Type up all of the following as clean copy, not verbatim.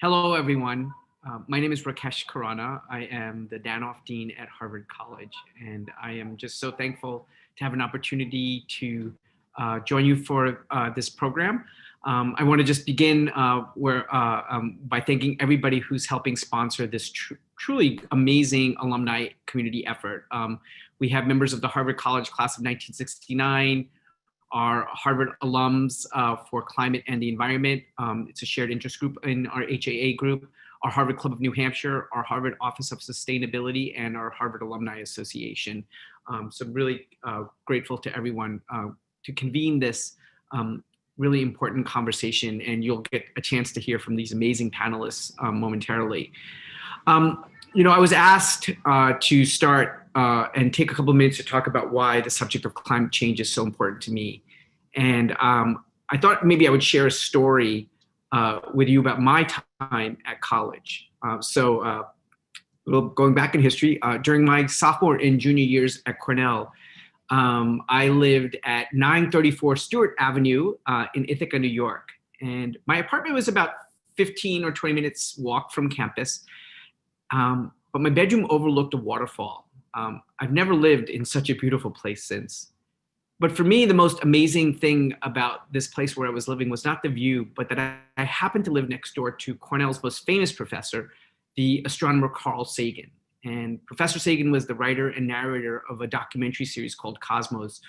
Hello, everyone. My name is Rakesh Khurana. I am the Danoff Dean at Harvard College, and I am just so thankful to have an opportunity to join you for this program. I want to just begin by thanking everybody who's helping sponsor this truly amazing alumni community effort. We have members of the Harvard College class of 1969, our Harvard alums for climate and the environment. It's a shared interest group in our HAA group, our Harvard Club of New Hampshire, our Harvard Office of Sustainability, and our Harvard Alumni Association. So I'm really grateful to everyone to convene this really important conversation, and you'll get a chance to hear from these amazing panelists momentarily. I was asked to start and take a couple of minutes to talk about why the subject of climate change is so important to me. And I thought maybe I would share a story with you about my time at college. Going back in history, during my sophomore and junior years at Cornell, I lived at 934 Stewart Avenue in Ithaca, New York. And my apartment was about 15 or 20 minutes walk from campus. But my bedroom overlooked a waterfall. I've never lived in such a beautiful place since. But for me, the most amazing thing about this place where I was living was not the view, but that I happened to live next door to Cornell's most famous professor, the astronomer Carl Sagan. And Professor Sagan was the writer and narrator of a documentary series called Cosmos,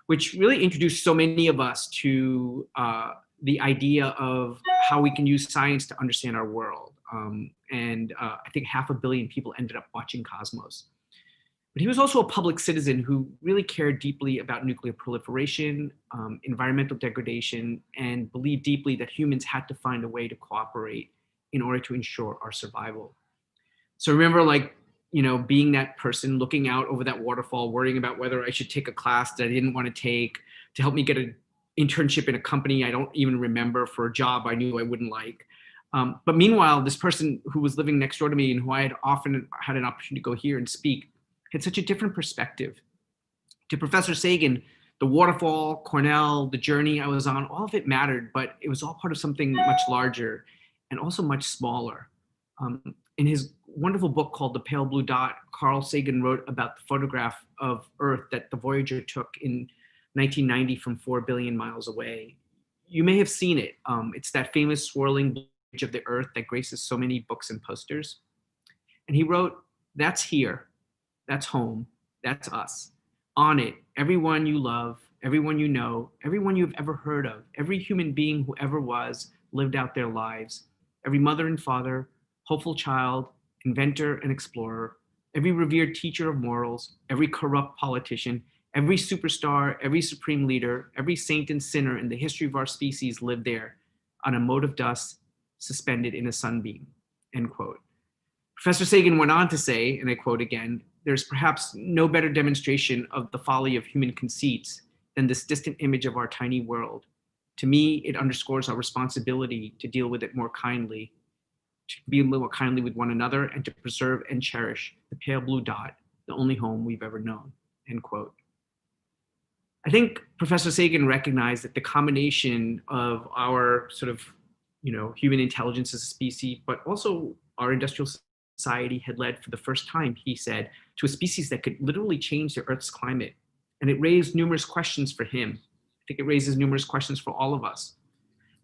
which really introduced so many of us to the idea of how we can use science to understand our world. I think 500 million people ended up watching Cosmos. But he was also a public citizen who really cared deeply about nuclear proliferation, environmental degradation, and believed deeply that humans had to find a way to cooperate in order to ensure our survival. So remember, being that person looking out over that waterfall, worrying about whether I should take a class that I didn't want to take to help me get an internship in a company I don't even remember for a job I knew I wouldn't like. But meanwhile, this person who was living next door to me and who I had often had an opportunity to go hear and speak had such a different perspective. To Professor Sagan, the waterfall, Cornell, the journey I was on, all of it mattered, but it was all part of something much larger and also much smaller. In his wonderful book called The Pale Blue Dot, Carl Sagan wrote about the photograph of Earth that the Voyager took in 1990 from 4 billion miles away. You may have seen it. It's that famous swirling blue of the Earth that graces so many books and posters. And he wrote, "That's here, that's home, that's us. On it, everyone you love, everyone you know, everyone you've ever heard of, every human being who ever was, lived out their lives. Every mother and father, hopeful child, inventor and explorer, every revered teacher of morals, every corrupt politician, every superstar, every supreme leader, every saint and sinner in the history of our species lived there on a mote of dust suspended in a sunbeam," end quote. Professor Sagan went on to say, and I quote again, "There's perhaps no better demonstration of the folly of human conceits than this distant image of our tiny world. To me, it underscores our responsibility to deal with it more kindly, to be more kindly with one another, and to preserve and cherish the pale blue dot, the only home we've ever known," end quote. I think Professor Sagan recognized that the combination of our sort of, human intelligence as a species, but also our industrial society had led for the first time, he said, to a species that could literally change the Earth's climate. And it raised numerous questions for him. I think it raises numerous questions for all of us.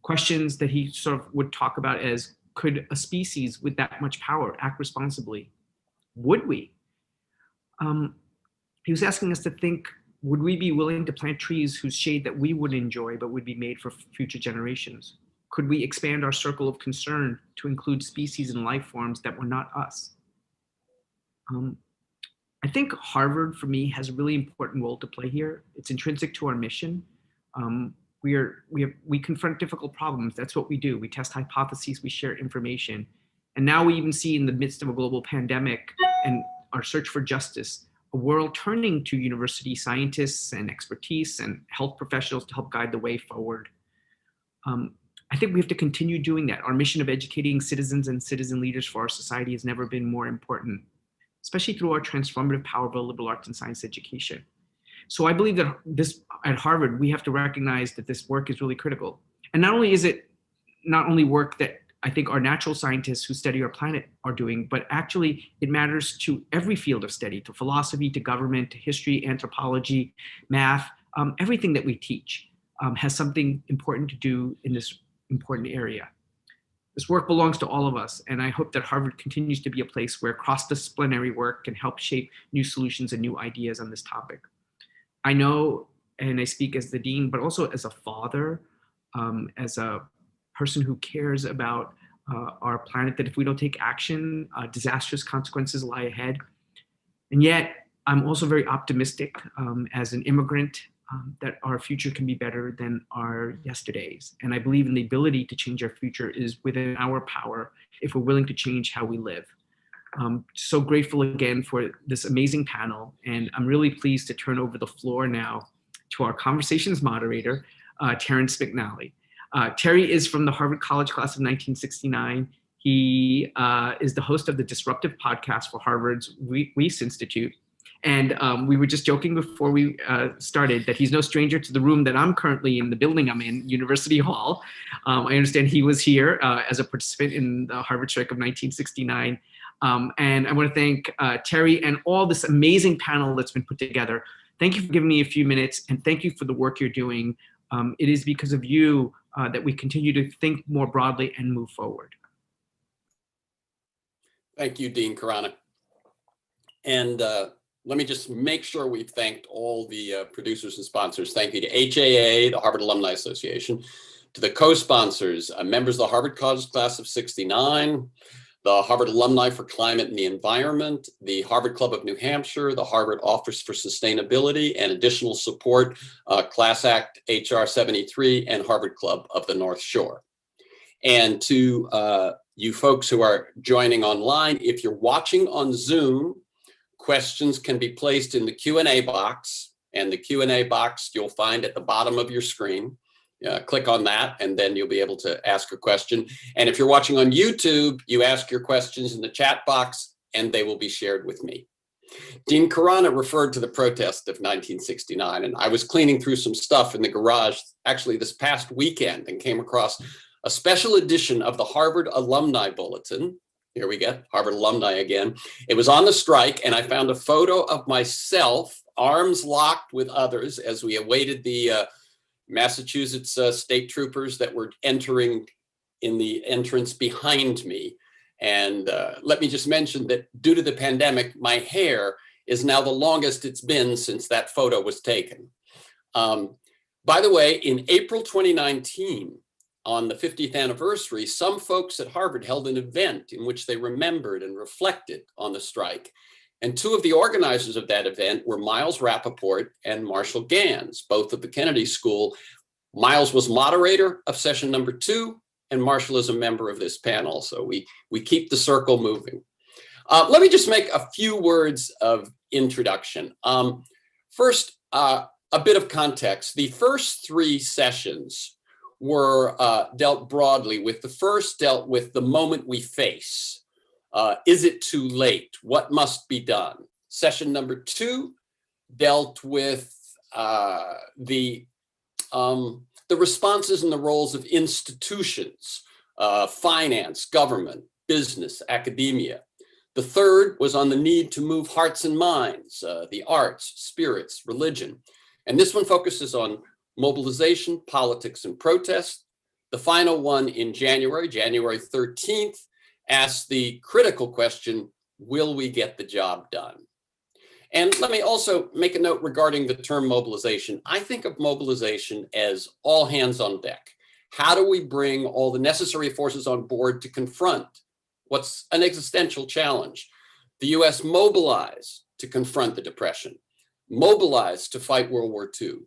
Questions that he sort of would talk about as, could a species with that much power act responsibly? Would we? He was asking us to think, would we be willing to plant trees whose shade that we would enjoy but would be made for future generations? Could we expand our circle of concern to include species and life forms that were not us? I think Harvard, for me, has a really important role to play here. It's intrinsic to our mission. We confront difficult problems. That's what we do. We test hypotheses, we share information. And now we even see, in the midst of a global pandemic and our search for justice, a world turning to university scientists and expertise and health professionals to help guide the way forward. I think we have to continue doing that. Our mission of educating citizens and citizen leaders for our society has never been more important, especially through our transformative power of a liberal arts and science education. So I believe that at Harvard, we have to recognize that this work is really critical. And not only is it not only work that I think our natural scientists who study our planet are doing, but actually it matters to every field of study, to philosophy, to government, to history, anthropology, math. Everything that we teach has something important to do in this important area. This work belongs to all of us, and I hope that Harvard continues to be a place where cross-disciplinary work can help shape new solutions and new ideas on this topic. I know, and I speak as the dean, but also as a father, as a person who cares about our planet, that if we don't take action, disastrous consequences lie ahead. And yet, I'm also very optimistic as an immigrant that our future can be better than our yesterdays. And I believe in the ability to change our future is within our power if we're willing to change how we live. So grateful again for this amazing panel. And I'm really pleased to turn over the floor now to our conversations moderator, Terrence McNally. Terry is from the Harvard College class of 1969. He is the host of the Disruptive podcast for Harvard's Weiss Institute. And we were just joking before we started that he's no stranger to the room that I'm currently in, the building I'm in, University Hall. I understand he was here as a participant in the Harvard strike of 1969. And I want to thank Terry and all this amazing panel that's been put together. Thank you for giving me a few minutes, and thank you for the work you're doing. It is because of you that we continue to think more broadly and move forward. Thank you, Dean Khurana. And let me just make sure we've thanked all the producers and sponsors. Thank you to HAA, the Harvard Alumni Association, to the co-sponsors, members of the Harvard College class of 69, the Harvard Alumni for Climate and the Environment, the Harvard Club of New Hampshire, the Harvard Office for Sustainability, and additional support, Class Act HR 73, and Harvard Club of the North Shore. And to you folks who are joining online, if you're watching on Zoom, questions can be placed in the Q&A box, and the Q&A box you'll find at the bottom of your screen. Click on that, and then you'll be able to ask a question. And if you're watching on YouTube, you ask your questions in the chat box, and they will be shared with me. Dean Khurana referred to the protest of 1969, and I was cleaning through some stuff in the garage, actually this past weekend, and came across a special edition of the Harvard Alumni Bulletin. Here we get Harvard Alumni again. It was on the strike, and I found a photo of myself, arms locked with others, as we awaited the Massachusetts state troopers that were entering in the entrance behind me. And let me just mention that due to the pandemic, my hair is now the longest it's been since that photo was taken. By the way, in April 2019, on the 50th anniversary, some folks at Harvard held an event in which they remembered and reflected on the strike. And two of the organizers of that event were Miles Rappaport and Marshall Gans, both of the Kennedy School. Miles was moderator of session number 2, and Marshall is a member of this panel. So we keep the circle moving. Let me just make a few words of introduction. First, a bit of context. The first 3 sessions were dealt broadly with. The first dealt with the moment we face. Is it too late? What must be done? Session number 2 dealt with the responses and the roles of institutions, finance, government, business, academia. The third was on the need to move hearts and minds, the arts, spirits, religion. And this one focuses on mobilization, politics, and protest. The final one in January 13th, asks the critical question, will we get the job done? And let me also make a note regarding the term mobilization. I think of mobilization as all hands on deck. How do we bring all the necessary forces on board to confront what's an existential challenge? The US mobilized to confront the Depression, mobilized to fight World War II.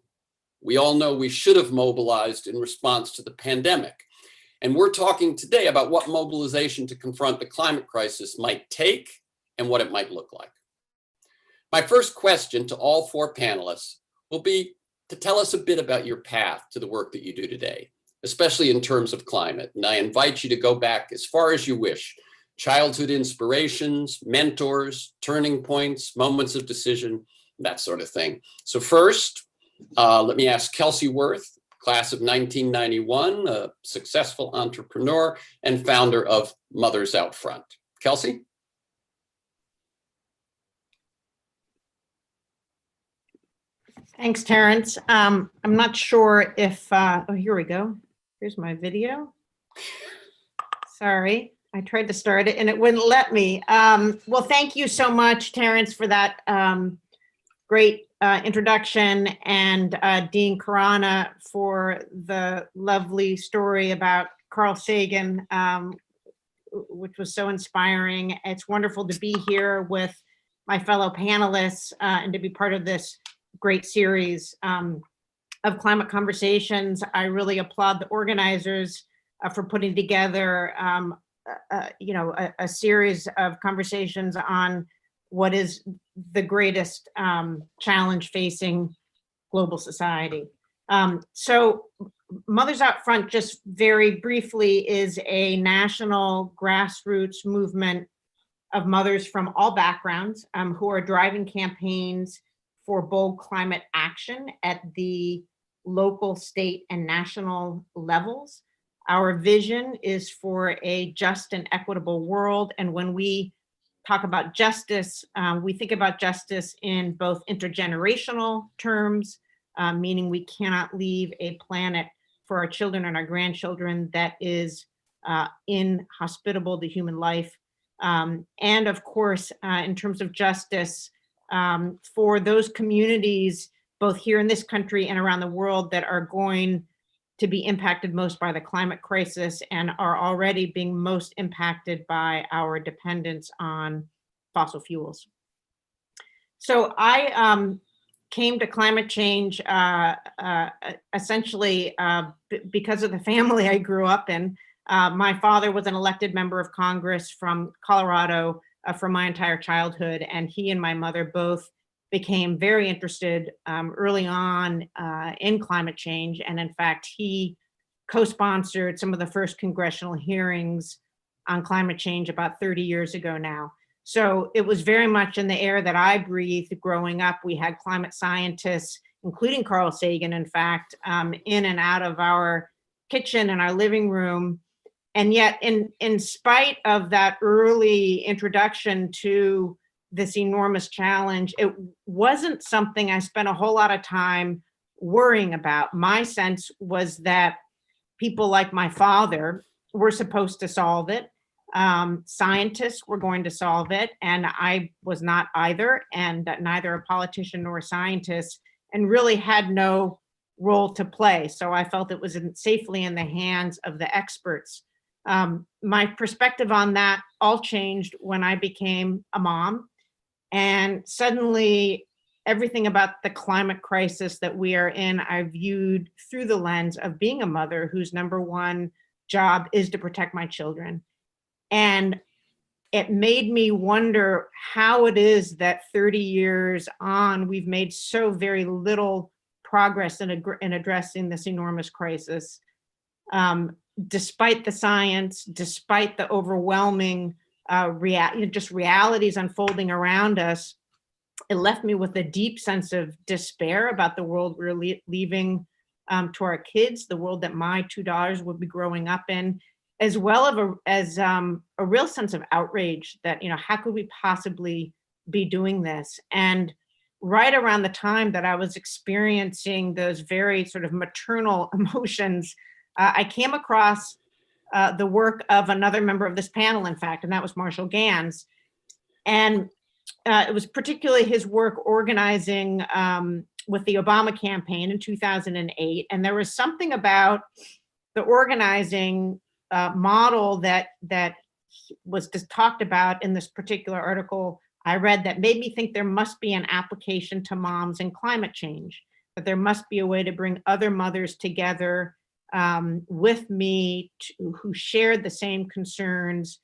We all know we should have mobilized in response to the pandemic. And we're talking today about what mobilization to confront the climate crisis might take and what it might look like. My first question to all 4 panelists will be to tell us a bit about your path to the work that you do today, especially in terms of climate. And I invite you to go back as far as you wish. Childhood inspirations, mentors, turning points, moments of decision, that sort of thing. So first, let me ask Kelsey Worth, class of 1991, a successful entrepreneur and founder of Mothers Out Front. Kelsey? Thanks, Terrence. I'm not sure if, oh, here we go. Here's my video. Sorry, I tried to start it and it wouldn't let me. Well, thank you so much, Terrence, for that great introduction, and Dean Khurana for the lovely story about Carl Sagan, which was so inspiring. It's wonderful to be here with my fellow panelists and to be part of this great series of climate conversations. I really applaud the organizers for putting together a series of conversations on what is the greatest challenge facing global society. So Mothers Out Front, just very briefly, is a national grassroots movement of mothers from all backgrounds who are driving campaigns for bold climate action at the local, state, and national levels. Our vision is for a just and equitable world. And when we talk about justice, we think about justice in both intergenerational terms, meaning we cannot leave a planet for our children and our grandchildren that is inhospitable to human life. And of course, in terms of justice, for those communities, both here in this country and around the world, that are going to be impacted most by the climate crisis and are already being most impacted by our dependence on fossil fuels. So I came to climate change essentially because of the family I grew up in. My father was an elected member of Congress from Colorado for my entire childhood, and he and my mother both became very interested early on in climate change. And in fact, he co-sponsored some of the first congressional hearings on climate change about 30 years ago now. So it was very much in the air that I breathed growing up. We had climate scientists, including Carl Sagan, in fact, in and out of our kitchen and our living room. And yet, in spite of that early introduction to this enormous challenge, it wasn't something I spent a whole lot of time worrying about. My sense was that people like my father were supposed to solve it. Scientists were going to solve it, and I was not either, and neither a politician nor a scientist, and really had no role to play. So I felt it was safely in the hands of the experts. My perspective on that all changed when I became a mom. And suddenly everything about the climate crisis that we are in, I viewed through the lens of being a mother whose number one job is to protect my children. And it made me wonder how it is that 30 years on, we've made so very little progress in addressing this enormous crisis. Despite the science, despite the overwhelming realities unfolding around us, it left me with a deep sense of despair about the world we're leaving to our kids, the world that my two daughters would be growing up in, as well as a real sense of outrage that, how could we possibly be doing this? And right around the time that I was experiencing those very sort of maternal emotions, I came across the work of another member of this panel, in fact, and that was Marshall Gans. And it was particularly his work organizing with the Obama campaign in 2008. And there was something about the organizing model that was just talked about in this particular article I read that made me think there must be an application to moms and climate change, that there must be a way to bring other mothers together with me who shared the same concerns,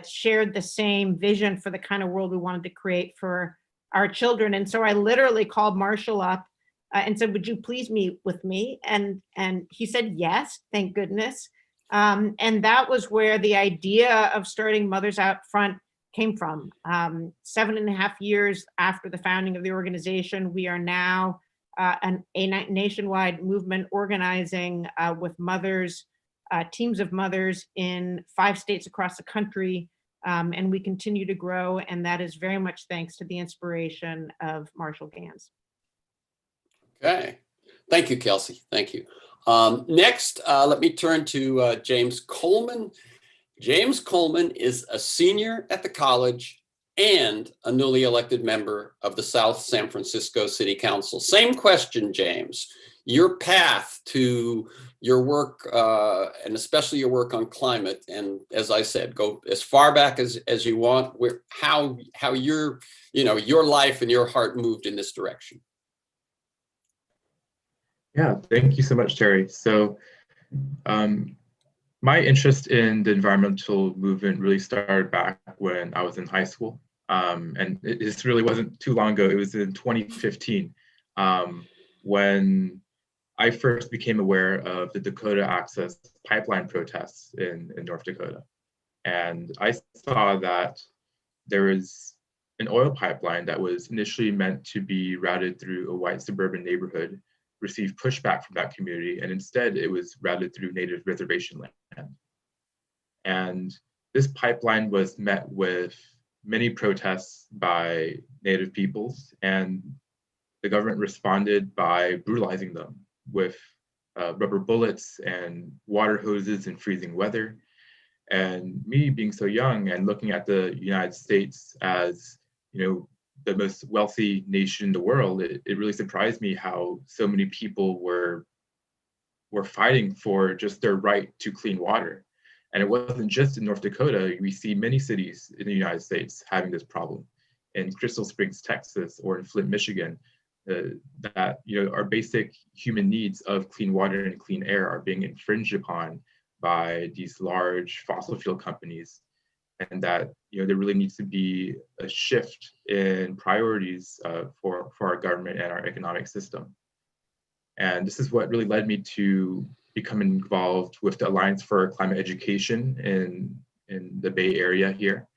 shared the same vision for the kind of world we wanted to create for our children. And so I literally called Marshall up and said, would you please meet with me? And he said, yes, thank goodness. And that was where the idea of starting Mothers Out Front came from. 7.5 years after the founding of the organization, we are now a nationwide movement organizing with mothers, teams of mothers in 5 states across the country. And we continue to grow, and that is very much thanks to the inspiration of Marshall Gans. Okay, thank you, Kelsey. Thank you. Next, let me turn to James Coleman. James Coleman is a senior at the college and a newly elected member of the South San Francisco City Council. Same question, James. Your path to your work, and especially your work on climate, and as I said, go as far back as you want, how your life and your heart moved in this direction. Yeah, thank you so much, Terry. So my interest in the environmental movement really started back when I was in high school. And this really wasn't too long ago. It was in 2015 when I first became aware of the Dakota Access pipeline protests in North Dakota. And I saw that there was an oil pipeline that was initially meant to be routed through a white suburban neighborhood, received pushback from that community, and instead it was routed through native reservation land. And this pipeline was met with many protests by native peoples, and the government responded by brutalizing them with rubber bullets and water hoses in freezing weather. And me being so young and looking at the United States as, the most wealthy nation in the world, it really surprised me how so many people were fighting for just their right to clean water. And it wasn't just in North Dakota. We see many cities in the United States having this problem. In Crystal Springs, Texas, or in Flint, Michigan, that our basic human needs of clean water and clean air are being infringed upon by these large fossil fuel companies. And that there really needs to be a shift in priorities for our government and our economic system. And this is what really led me to become involved with the Alliance for Climate Education in the Bay Area here.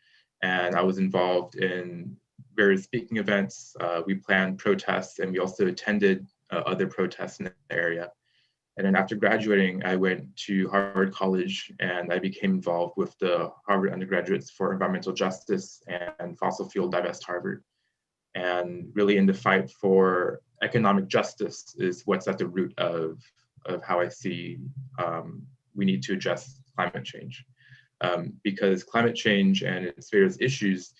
And I was involved in various speaking events. We planned protests, and we also attended other protests in the area. And then after graduating, I went to Harvard College, and I became involved with the Harvard Undergraduates for Environmental Justice and Fossil Fuel Divest Harvard. And really in the fight for economic justice is what's at the root of how I see we need to address climate change. Because climate change and its various issues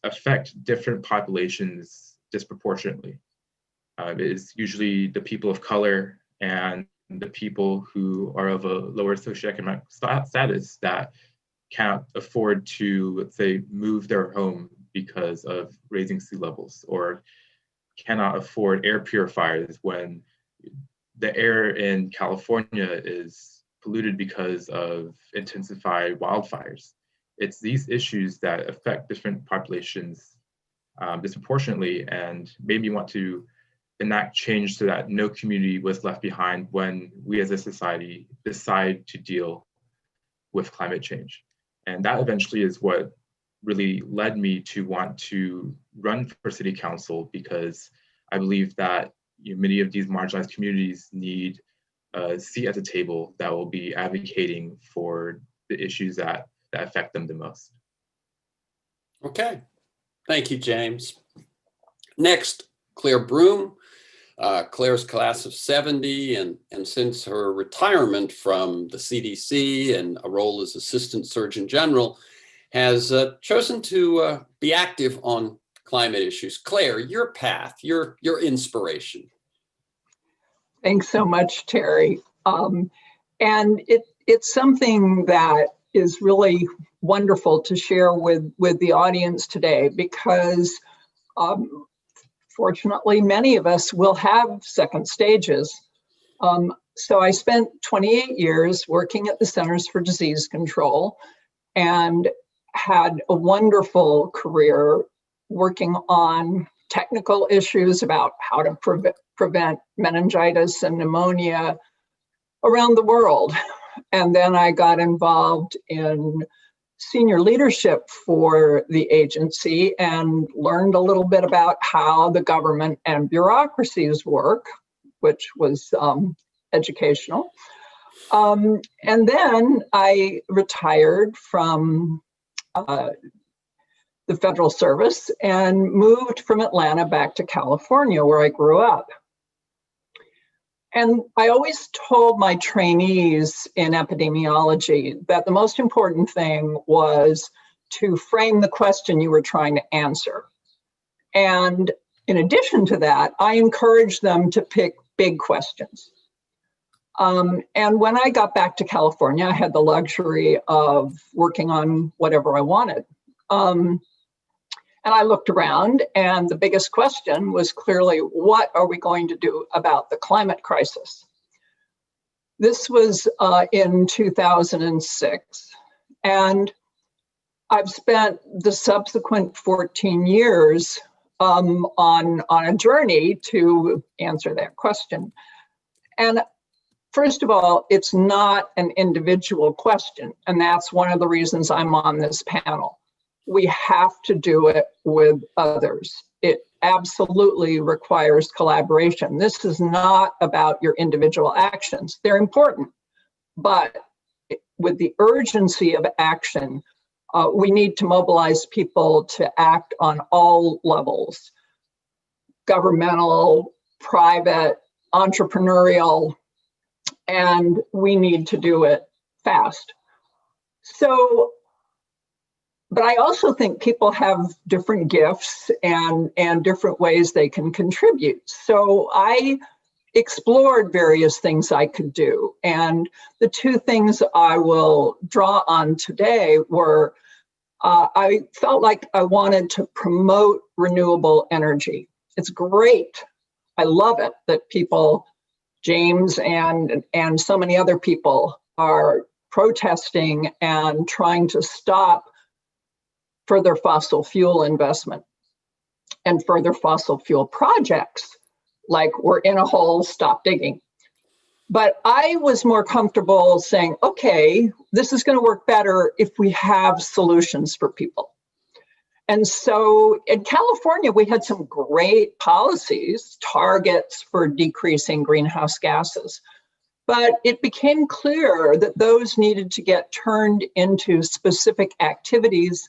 affect different populations disproportionately. It is usually the people of color and the people who are of a lower socioeconomic status that can't afford to, let's say, move their home because of raising sea levels, or cannot afford air purifiers when the air in California is polluted because of intensified wildfires. It's these issues that affect different populations disproportionately, and made me want to enact change so that no community was left behind when we as a society decide to deal with climate change. And that eventually is what really led me to want to run for city council, because I believe that many of these marginalized communities need a seat at the table that will be advocating for the issues that affect them the most. Okay, thank you, James. Next, Claire Broome. Claire's class of 70, and since her retirement from the CDC and a role as Assistant Surgeon General, has chosen to be active on climate issues. Claire, your path, your inspiration. Thanks so much, Terry. And it's something that is really wonderful to share with the audience today, because fortunately, many of us will have second stages. So I spent 28 years working at the Centers for Disease Control and had a wonderful career working on technical issues about how to prevent meningitis and pneumonia around the world. And then I got involved in senior leadership for the agency and learned a little bit about how the government and bureaucracies work, which was educational. And then I retired from the federal service and moved from Atlanta back to California, where I grew up. And I always told my trainees in epidemiology that the most important thing was to frame the question you were trying to answer. And in addition to that, I encouraged them to pick big questions. And when I got back to California, I had the luxury of working on whatever I wanted. And I looked around, and the biggest question was clearly, what are we going to do about the climate crisis? This was in 2006, and I've spent the subsequent 14 years on a journey to answer that question. And first of all, it's not an individual question, and that's one of the reasons I'm on this panel. We have to do it with others. It absolutely requires collaboration. This is not about your individual actions. They're important, but with the urgency of action, we need to mobilize people to act on all levels: governmental, private, entrepreneurial, and we need to do it fast. So, but I also think people have different gifts and different ways they can contribute. So I explored various things I could do. And the two things I will draw on today were, I felt like I wanted to promote renewable energy. It's great. I love it that people, James and so many other people, are protesting and trying to stop further fossil fuel investment and further fossil fuel projects, like we're in a hole, stop digging. But I was more comfortable saying, okay, this is going to work better if we have solutions for people. And so in California, we had some great policies, targets for decreasing greenhouse gases. But it became clear that those needed to get turned into specific activities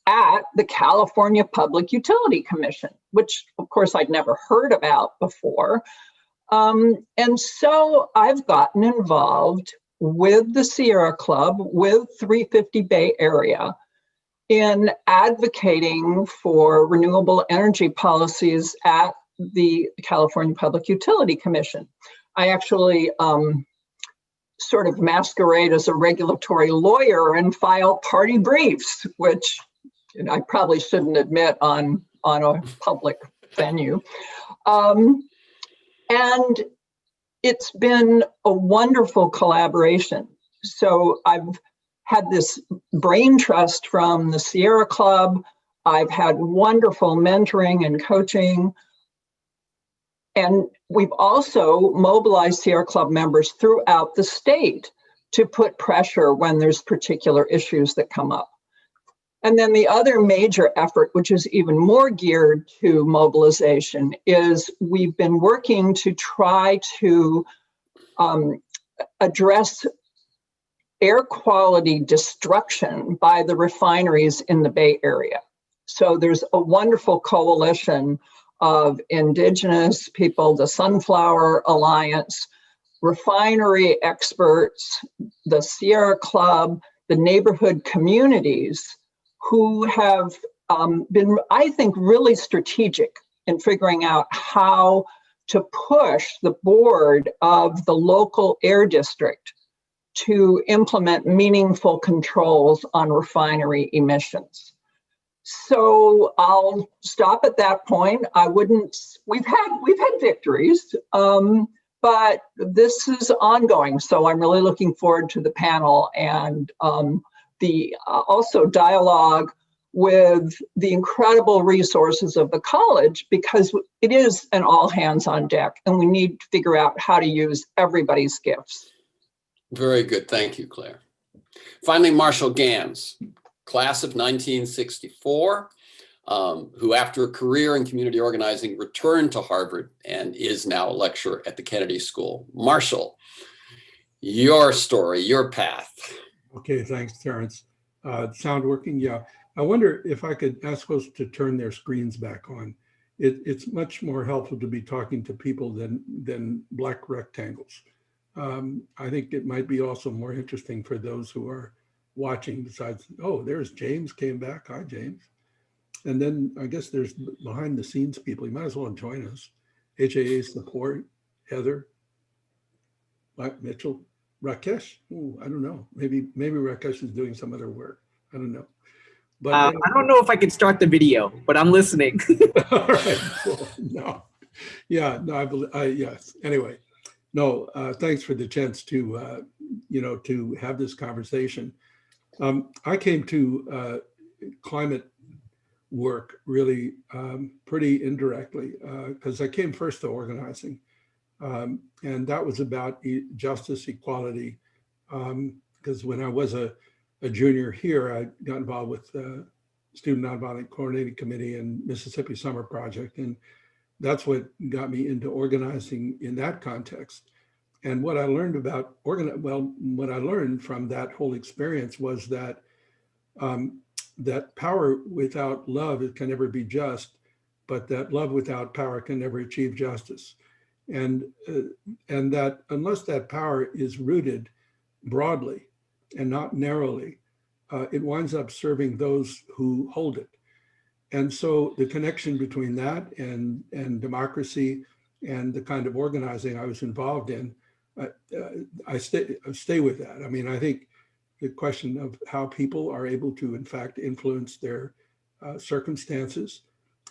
at the California Public Utility Commission, which of course I'd never heard about before. And so I've gotten involved with the Sierra Club, with 350 Bay Area, in advocating for renewable energy policies at the California Public Utility Commission. I actually sort of masquerade as a regulatory lawyer and file party briefs, which I probably shouldn't admit on a public venue. And it's been a wonderful collaboration. So I've had this brain trust from the Sierra Club. I've had wonderful mentoring and coaching. And we've also mobilized Sierra Club members throughout the state to put pressure when there's particular issues that come up. And then the other major effort, which is even more geared to mobilization, is we've been working to try to address air quality destruction by the refineries in the Bay Area. So there's a wonderful coalition of indigenous people, the Sunflower Alliance, refinery experts, the Sierra Club, the neighborhood communities, who have been, I think, really strategic in figuring out how to push the board of the local air district to implement meaningful controls on refinery emissions. So I'll stop at that point. We've had victories, but this is ongoing. So I'm really looking forward to the panel and the also dialogue with the incredible resources of the college, because it is an all hands on deck and we need to figure out how to use everybody's gifts. Very good. Thank you, Claire. Finally, Marshall Gans, class of 1964, who after a career in community organizing returned to Harvard and is now a lecturer at the Kennedy School. Marshall, your story, your path. Okay, thanks, Terrence. Sound working? Yeah. I wonder if I could ask folks to turn their screens back on. It's much more helpful to be talking to people than black rectangles. I think it might be also more interesting for those who are watching besides, oh, there's James came back. Hi, James. And then I guess there's behind the scenes people. You might as well join us. HAA support, Heather, Mike Mitchell, Rakesh. Ooh, I don't know. Maybe Rakesh is doing some other work. I don't know. But I don't know if I can start the video, but I'm listening. all right. Cool. No. Yeah. No. Yes. Anyway. No. Thanks for the chance to to have this conversation. I came to climate work really pretty indirectly because I came first to organizing, and that was about justice, equality. Because when I was a junior here, I got involved with the Student Nonviolent Coordinating Committee and Mississippi Summer Project, and that's what got me into organizing in that context. And what I learned about what I learned from that whole experience was that that power without love, it can never be just, but that love without power can never achieve justice. And that unless that power is rooted broadly and not narrowly, it winds up serving those who hold it. And so the connection between that and democracy and the kind of organizing I was involved in, I stay with that. I mean, I think the question of how people are able to, in fact, influence their circumstances.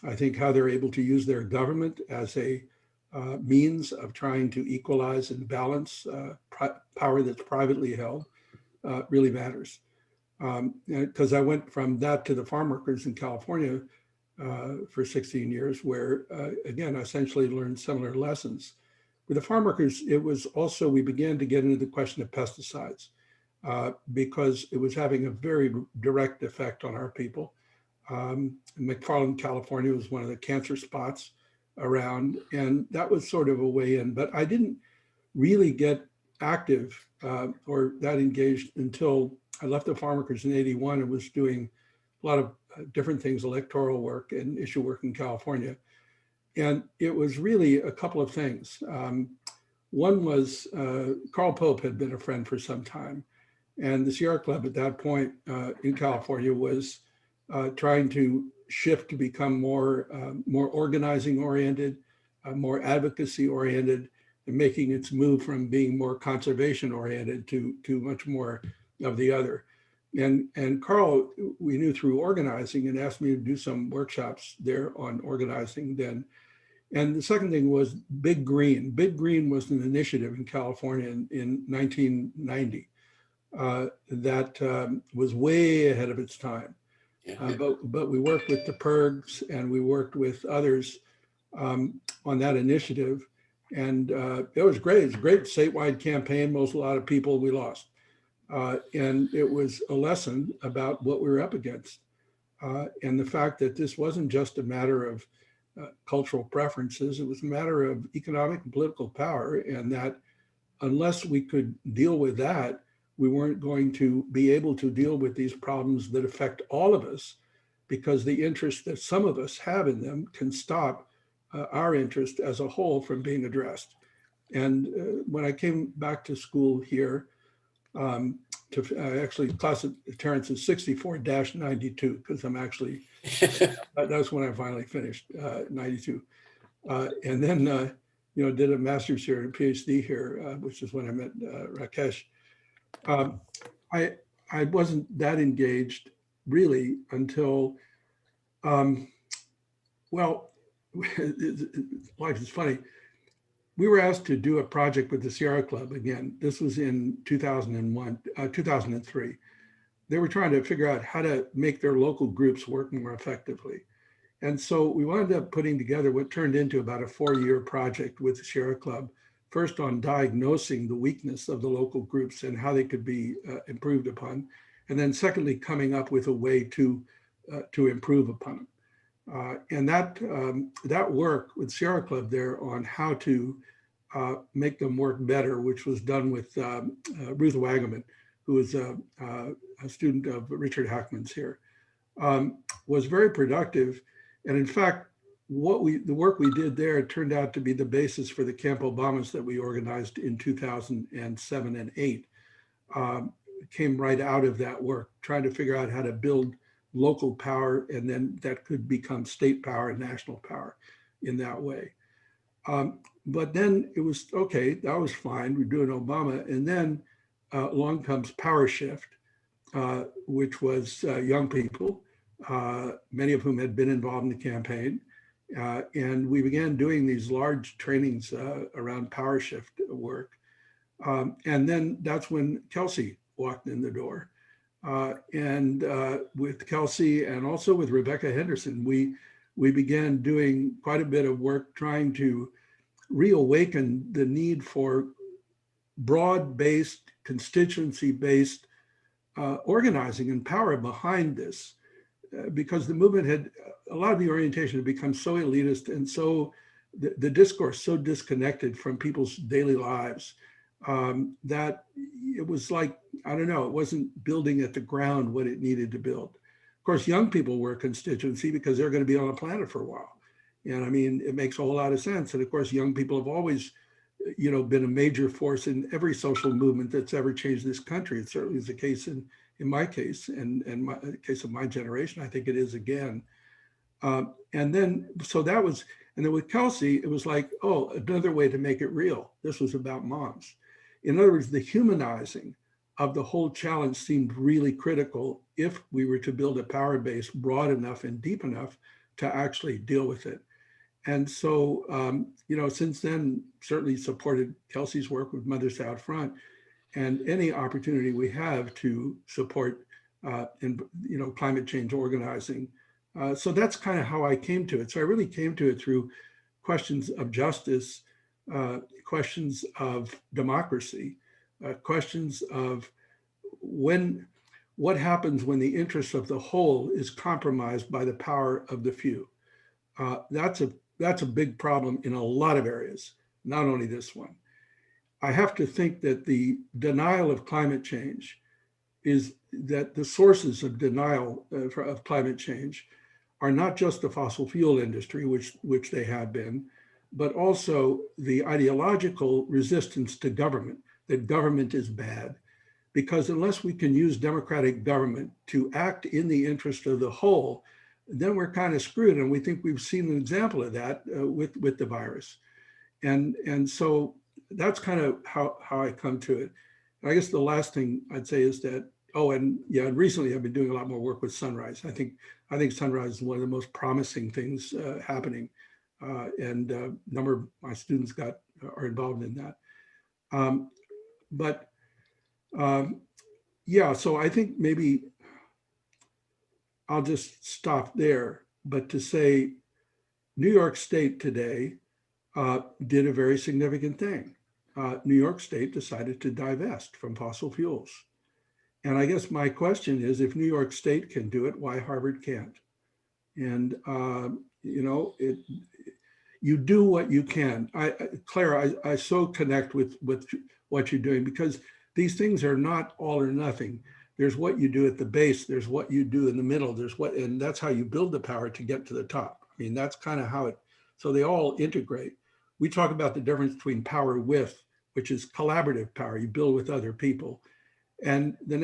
I think how they're able to use their government as a means of trying to equalize and balance power that's privately held really matters. Because I went from that to the farm workers in California for 16 years, where, again, I essentially learned similar lessons. With the farm workers, it was also, we began to get into the question of pesticides. Because it was having a very direct effect on our people. McFarland, California was one of the cancer spots around, and that was sort of a way in, but I didn't really get active or that engaged until I left the farm workers in '81 and was doing a lot of different things, electoral work and issue work in California. And it was really a couple of things. One was Carl Pope had been a friend for some time. And the Sierra Club at that point in California was trying to shift to become more organizing oriented, more advocacy oriented, and making its move from being more conservation oriented to much more of the other. And Carl, we knew through organizing, and asked me to do some workshops there on organizing then. And the second thing was Big Green. Big Green was an initiative in California in 1990. That was way ahead of its time. Yeah. But we worked with the PERGs and we worked with others on that initiative. And it was great. It was a great statewide campaign. A lot of people we lost. And it was a lesson about what we were up against. And the fact that this wasn't just a matter of cultural preferences, it was a matter of economic and political power. And that unless we could deal with that, we weren't going to be able to deal with these problems that affect all of us, because the interest that some of us have in them can stop our interest as a whole from being addressed. And when I came back to school here, actually class of Terrence is 64-92, because I'm actually, that's when I finally finished, 92. And then, did a master's here and a PhD here, which is when I met Rakesh. I wasn't that engaged really until, well, life is funny. We were asked to do a project with the Sierra Club again. This was in 2003. They were trying to figure out how to make their local groups work more effectively. And so we wound up putting together what turned into about a 4-year project with the Sierra Club, first on diagnosing the weakness of the local groups and how they could be improved upon. and then secondly, coming up with a way to improve upon them. And that work with Sierra Club there on how to make them work better, which was done with Ruth Wagaman, who is a student of Richard Hackman's here, was very productive. And in fact, the work we did there turned out to be the basis for the Camp Obamas that we organized in 2007 and 8. Came right out of that work, trying to figure out how to build local power, and then that could become state power and national power in that way. But then it was, okay, that was fine, we're doing Obama, and then along comes Power Shift, which was young people, many of whom had been involved in the campaign. And we began doing these large trainings around Power Shift work. And then that's when Kelsey walked in the door. And with Kelsey and also with Rebecca Henderson, we began doing quite a bit of work trying to reawaken the need for broad-based, constituency-based organizing and power behind this. Because the movement had, a lot of the orientation had become so elitist and so, the discourse so disconnected from people's daily lives that it was like, I don't know, it wasn't building at the ground what it needed to build. Of course, young people were a constituency because they're going to be on the planet for a while. And I mean, it makes a whole lot of sense. And of course, young people have always, been a major force in every social movement that's ever changed this country. It certainly is the case in my case, and the case of my generation, I think it is again. And then with Kelsey, it was like, oh, another way to make it real. This was about moms. In other words, the humanizing of the whole challenge seemed really critical if we were to build a power base broad enough and deep enough to actually deal with it. And so, since then, certainly supported Kelsey's work with Mothers Out Front, and any opportunity we have to support climate change organizing. So that's kind of how I came to it. So I really came to it through questions of justice, questions of democracy, questions of what happens when the interests of the whole is compromised by the power of the few. That's a big problem in a lot of areas, not only this one. I have to think that the denial of climate change is that the sources of denial of climate change are not just the fossil fuel industry, which they have been, but also the ideological resistance to government, that government is bad. Because unless we can use democratic government to act in the interest of the whole, then we're kind of screwed. And we think we've seen an example of that with the virus. And so that's kind of how I come to it. I guess the last thing I'd say is that, recently I've been doing a lot more work with Sunrise. I think Sunrise is one of the most promising things happening. And a number of my students are involved in that. So I think maybe I'll just stop there, but to say New York State today did a very significant thing. New York State decided to divest from fossil fuels. And I guess my question is, if New York State can do it, why Harvard can't? And, you do what you can. Claire, I so connect with what you're doing, because these things are not all or nothing. There's what you do at the base, there's what you do in the middle, and that's how you build the power to get to the top. I mean, that's kind of how so they all integrate. We talk about the difference between power with, which is collaborative power, you build with other people, and the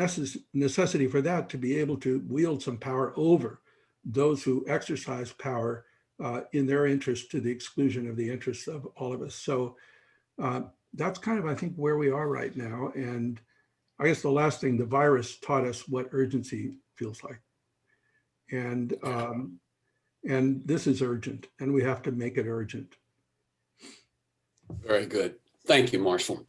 necessity for that to be able to wield some power over those who exercise power in their interest to the exclusion of the interests of all of us. So that's kind of, I think, where we are right now. And I guess the last thing, the virus taught us what urgency feels like. And this is urgent, and we have to make it urgent. Very good. Thank you, Marshall.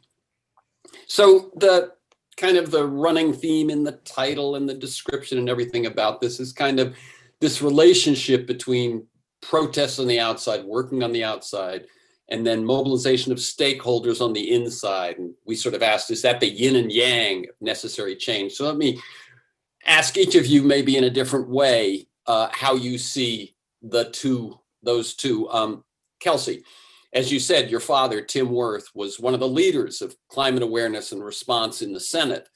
So the kind of the running theme in the title and the description and everything about this is kind of this relationship between protests on the outside, working on the outside, and then mobilization of stakeholders on the inside. And we sort of asked, is that the yin and yang of necessary change? So let me ask each of you maybe in a different way how you see those two. Kelsey, as you said, your father, Tim Wirth, was one of the leaders of climate awareness and response in the Senate.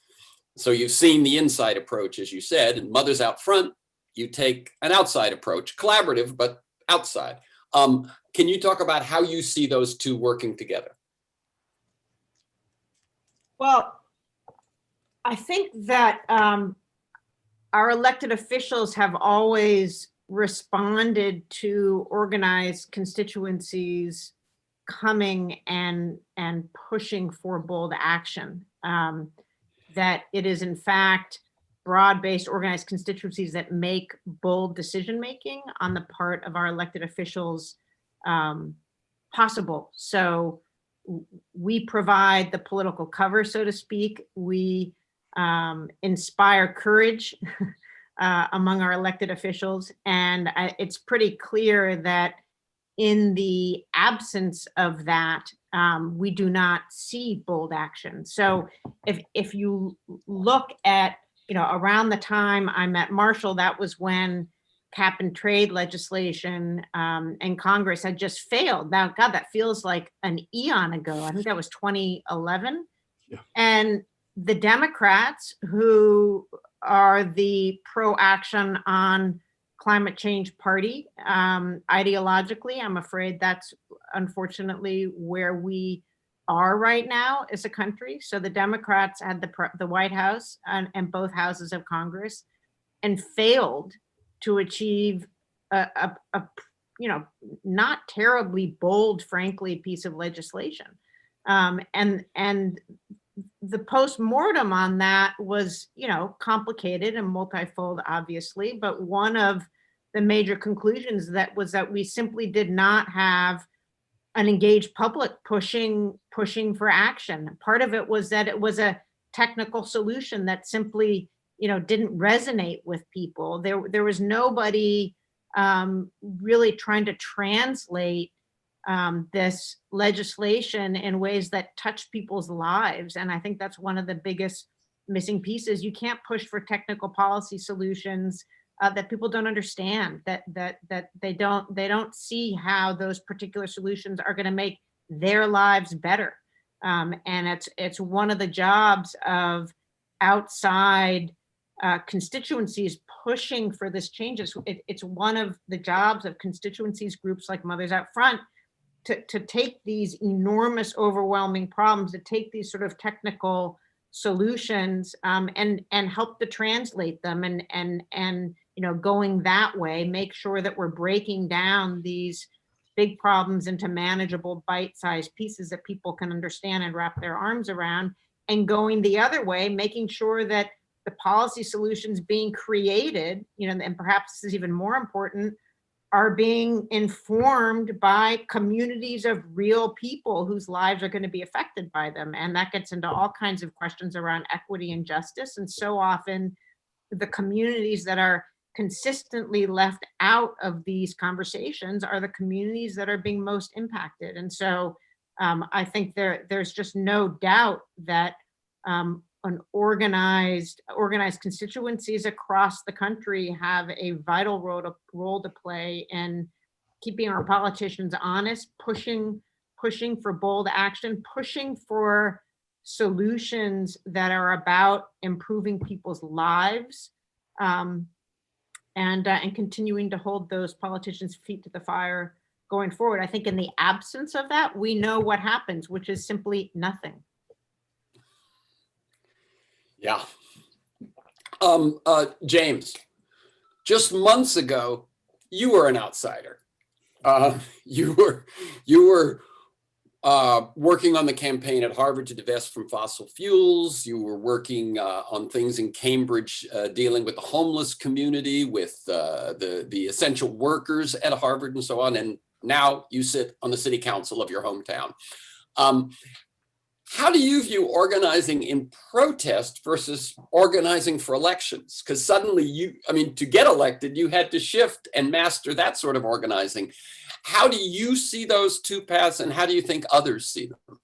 So you've seen the inside approach, as you said, and Mothers Out Front, you take an outside approach, collaborative, but outside. Can you talk about how you see those two working together? Well, I think that our elected officials have always responded to organized constituencies coming and pushing for bold action. That it is in fact broad-based organized constituencies that make bold decision-making on the part of our elected officials possible. So we provide the political cover, so to speak. We inspire courage among our elected officials. And it's pretty clear that in the absence of that, we do not see bold action. So if you look at, around the time I met Marshall, that was when cap and trade legislation and Congress had just failed. Now, God, that feels like an eon ago. I think that was 2011. Yeah. And the Democrats, who are the pro-action on climate change party, ideologically, I'm afraid that's unfortunately where we are right now as a country. So the Democrats had the White House and both houses of Congress and failed to achieve a not terribly bold, frankly, piece of legislation. And the post-mortem on that was, complicated and multifold, obviously, but one of the major conclusions was that we simply did not have an engaged public pushing for action. Part of it was that it was a technical solution that simply, didn't resonate with people. There was nobody really trying to translate this legislation in ways that touch people's lives. And I think that's one of the biggest missing pieces. You can't push for technical policy solutions that people don't understand, that they don't see how those particular solutions are going to make their lives better. And it's one of the jobs of outside constituencies pushing for this changes. It's one of the jobs of constituencies, groups like Mothers Out Front, to take these enormous, overwhelming problems, to take these sort of technical solutions and help to translate them and going that way, make sure that we're breaking down these big problems into manageable bite-sized pieces that people can understand and wrap their arms around, and going the other way, making sure that the policy solutions being created, and perhaps this is even more important, are being informed by communities of real people whose lives are going to be affected by them. And that gets into all kinds of questions around equity and justice. And so often the communities that are consistently left out of these conversations are the communities that are being most impacted. And so I think there's just no doubt that an organized constituencies across the country have a vital role to play in keeping our politicians honest, pushing for bold action, pushing for solutions that are about improving people's lives, and continuing to hold those politicians' feet to the fire going forward. I think in the absence of that, we know what happens, which is simply nothing. Yeah. James, just months ago, you were an outsider. You were working on the campaign at Harvard to divest from fossil fuels. You were working on things in Cambridge, dealing with the homeless community, with the essential workers at Harvard and so on. And now you sit on the city council of your hometown. How do you view organizing in protest versus organizing for elections? Because suddenly to get elected, you had to shift and master that sort of organizing. How do you see those two paths, and how do you think others see them?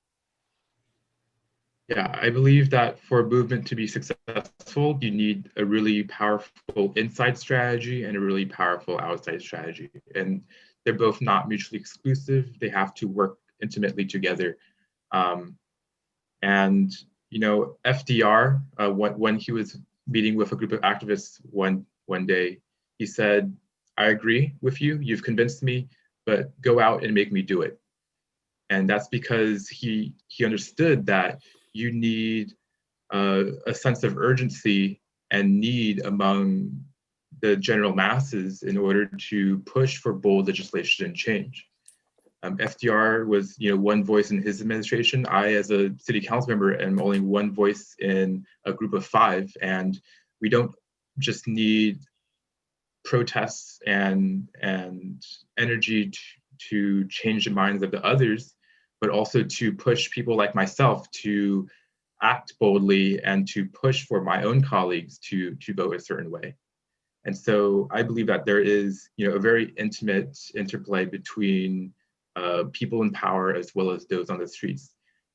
Yeah, I believe that for a movement to be successful, you need a really powerful inside strategy and a really powerful outside strategy. And they're both not mutually exclusive. They have to work intimately together. And, you know, FDR, when he was meeting with a group of activists one day, he said, "I agree with you, you've convinced me, but go out and make me do it." And that's because he understood that you need a sense of urgency and need among the general masses in order to push for bold legislation and change. FDR was, you know, one voice in his administration. I, as a city council member, am only one voice in a group of 5. And we don't just need protests and energy to change the minds of the others, but also to push people like myself to act boldly and to push for my own colleagues to vote a certain way. And so I believe that there is, you know, a very intimate interplay between people in power as well as those on the streets.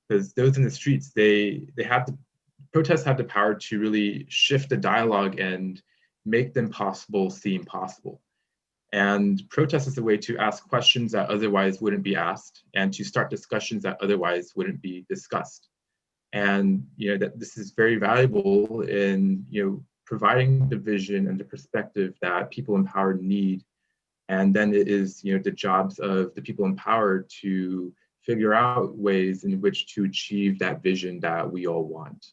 Because those in the streets, they have the protests have the power to really shift the dialogue and make them possible seem possible. And protest is a way to ask questions that otherwise wouldn't be asked and to start discussions that otherwise wouldn't be discussed. And, you know, that this is very valuable in, you know, providing the vision and the perspective that people in power need. And then it is, you know, the jobs of the people in power to figure out ways in which to achieve that vision that we all want.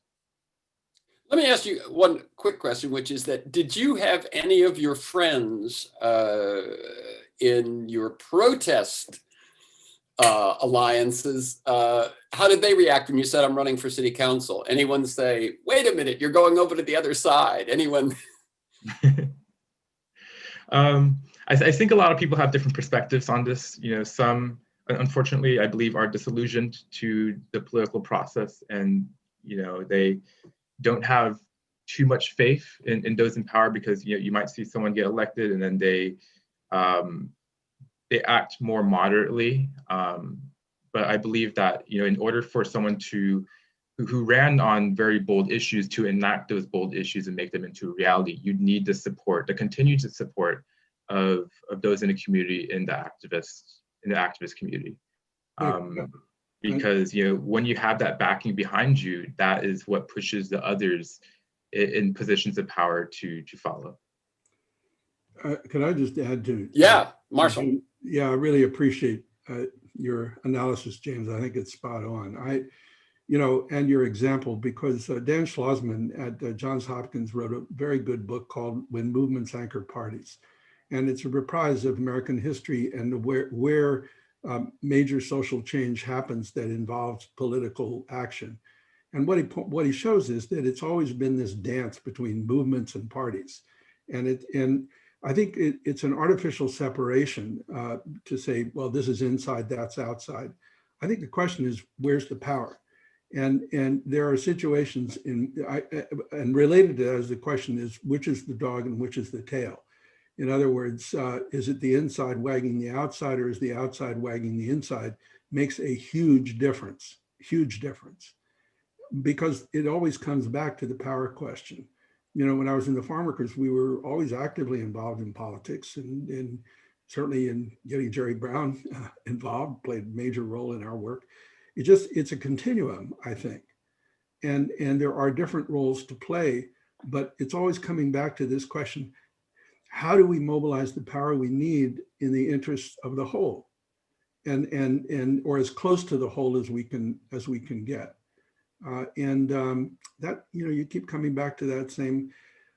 Let me ask you one quick question, which is that, did you have any of your friends in your protest alliances, how did they react when you said, "I'm running for city council"? Anyone say, "Wait a minute, you're going over to the other side"? Anyone? I think a lot of people have different perspectives on this. You know, some, unfortunately, I believe, are disillusioned to the political process, and, you know, they don't have too much faith in those in power, because, you know, you might see someone get elected and then they act more moderately. But I believe that, you know, in order for someone who ran on very bold issues to enact those bold issues and make them into a reality, you need the support, the continued support of those in the community, in the activist community. Because, you know, when you have that backing behind you, that is what pushes the others in positions of power to follow. Can I just add to? Yeah, Marshall. Yeah, I really appreciate your analysis, James. I think it's spot on. You know, and your example, because Dan Schlossman at Johns Hopkins wrote a very good book called "When Movements Anchor Parties," and it's a reprise of American history and where major social change happens that involves political action. And what he shows is that it's always been this dance between movements and parties, and I think it's an artificial separation to say, well, this is inside, that's outside. I think the question is, where's the power? And there are situations and related to that is the question is, which is the dog and which is the tail? In other words, is it the inside wagging the outside, or is the outside wagging the inside? Makes a huge difference, because it always comes back to the power question. You know, when I was in the farm workers, we were always actively involved in politics, and certainly in getting Jerry Brown involved, played a major role in our work. It's a continuum, I think. And there are different roles to play, but it's always coming back to this question: how do we mobilize the power we need in the interest of the whole, or as close to the whole as we can get? That, you know, you keep coming back to that same.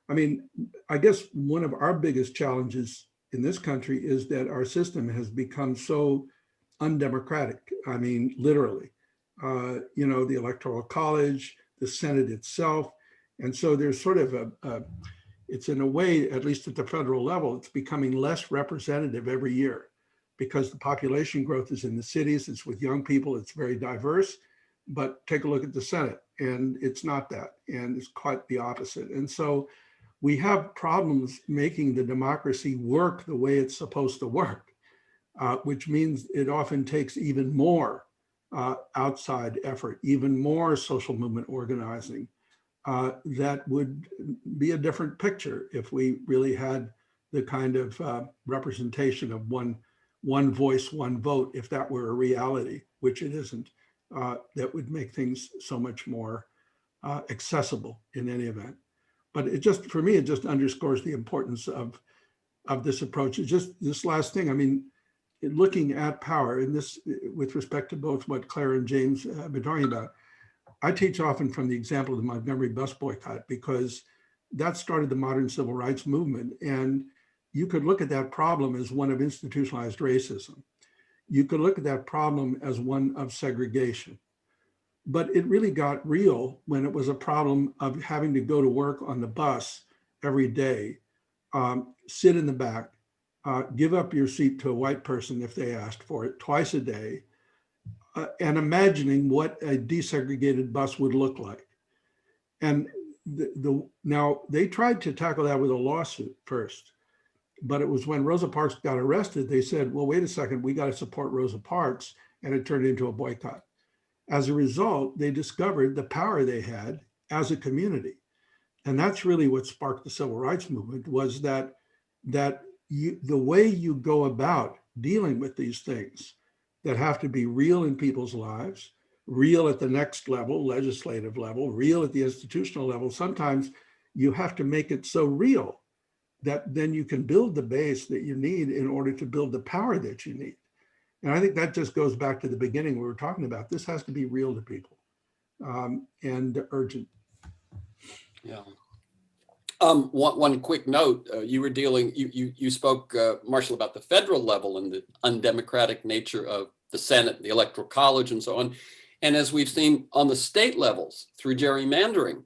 I mean, I guess one of our biggest challenges in this country is that our system has become so undemocratic. I mean, literally, you know, the Electoral College, the Senate itself. And so there's sort of it's in a way, at least at the federal level, it's becoming less representative every year, because the population growth is in the cities, it's with young people, it's very diverse. But take a look at the Senate, and it's not that, and it's quite the opposite. And so we have problems making the democracy work the way it's supposed to work, which means it often takes even more outside effort, even more social movement organizing. That would be a different picture if we really had the kind of representation of one voice, one vote, if that were a reality, which it isn't. That would make things so much more accessible in any event. But it just, for me, it just underscores the importance of this approach. It's just this last thing, I mean, looking at power, and this with respect to both what Claire and James have been talking about, I teach often from the example of the Montgomery bus boycott, because that started the modern civil rights movement. And you could look at that problem as one of institutionalized racism. You could look at that problem as one of segregation. But it really got real when it was a problem of having to go to work on the bus every day, sit in the back, give up your seat to a white person if they asked for it twice a day, and imagining what a desegregated bus would look like. And now they tried to tackle that with a lawsuit first, but it was when Rosa Parks got arrested, they said, well, wait a second, we got to support Rosa Parks, and it turned into a boycott. As a result, they discovered the power they had as a community. And that's really what sparked the civil rights movement, was that the way you go about dealing with these things that have to be real in people's lives, real at the next level, legislative level, real at the institutional level. Sometimes you have to make it so real that then you can build the base that you need in order to build the power that you need. And I think that just goes back to the beginning we were talking about. This has to be real to people and urgent. Yeah. One quick note, you were dealing, you spoke, Marshall, about the federal level and the undemocratic nature of the Senate, the Electoral College, and so on. And as we've seen on the state levels through gerrymandering,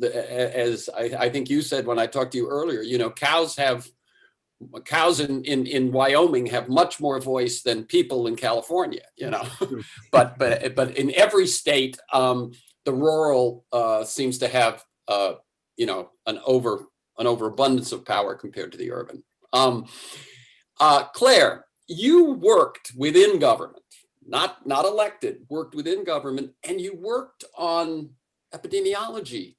as I think you said when I talked to you earlier, you know, cows in Wyoming have much more voice than people in California, you know, but in every state, the rural seems to have you know, an overabundance of power compared to the urban. Claire, you worked within government, not elected, worked within government, and you worked on epidemiology,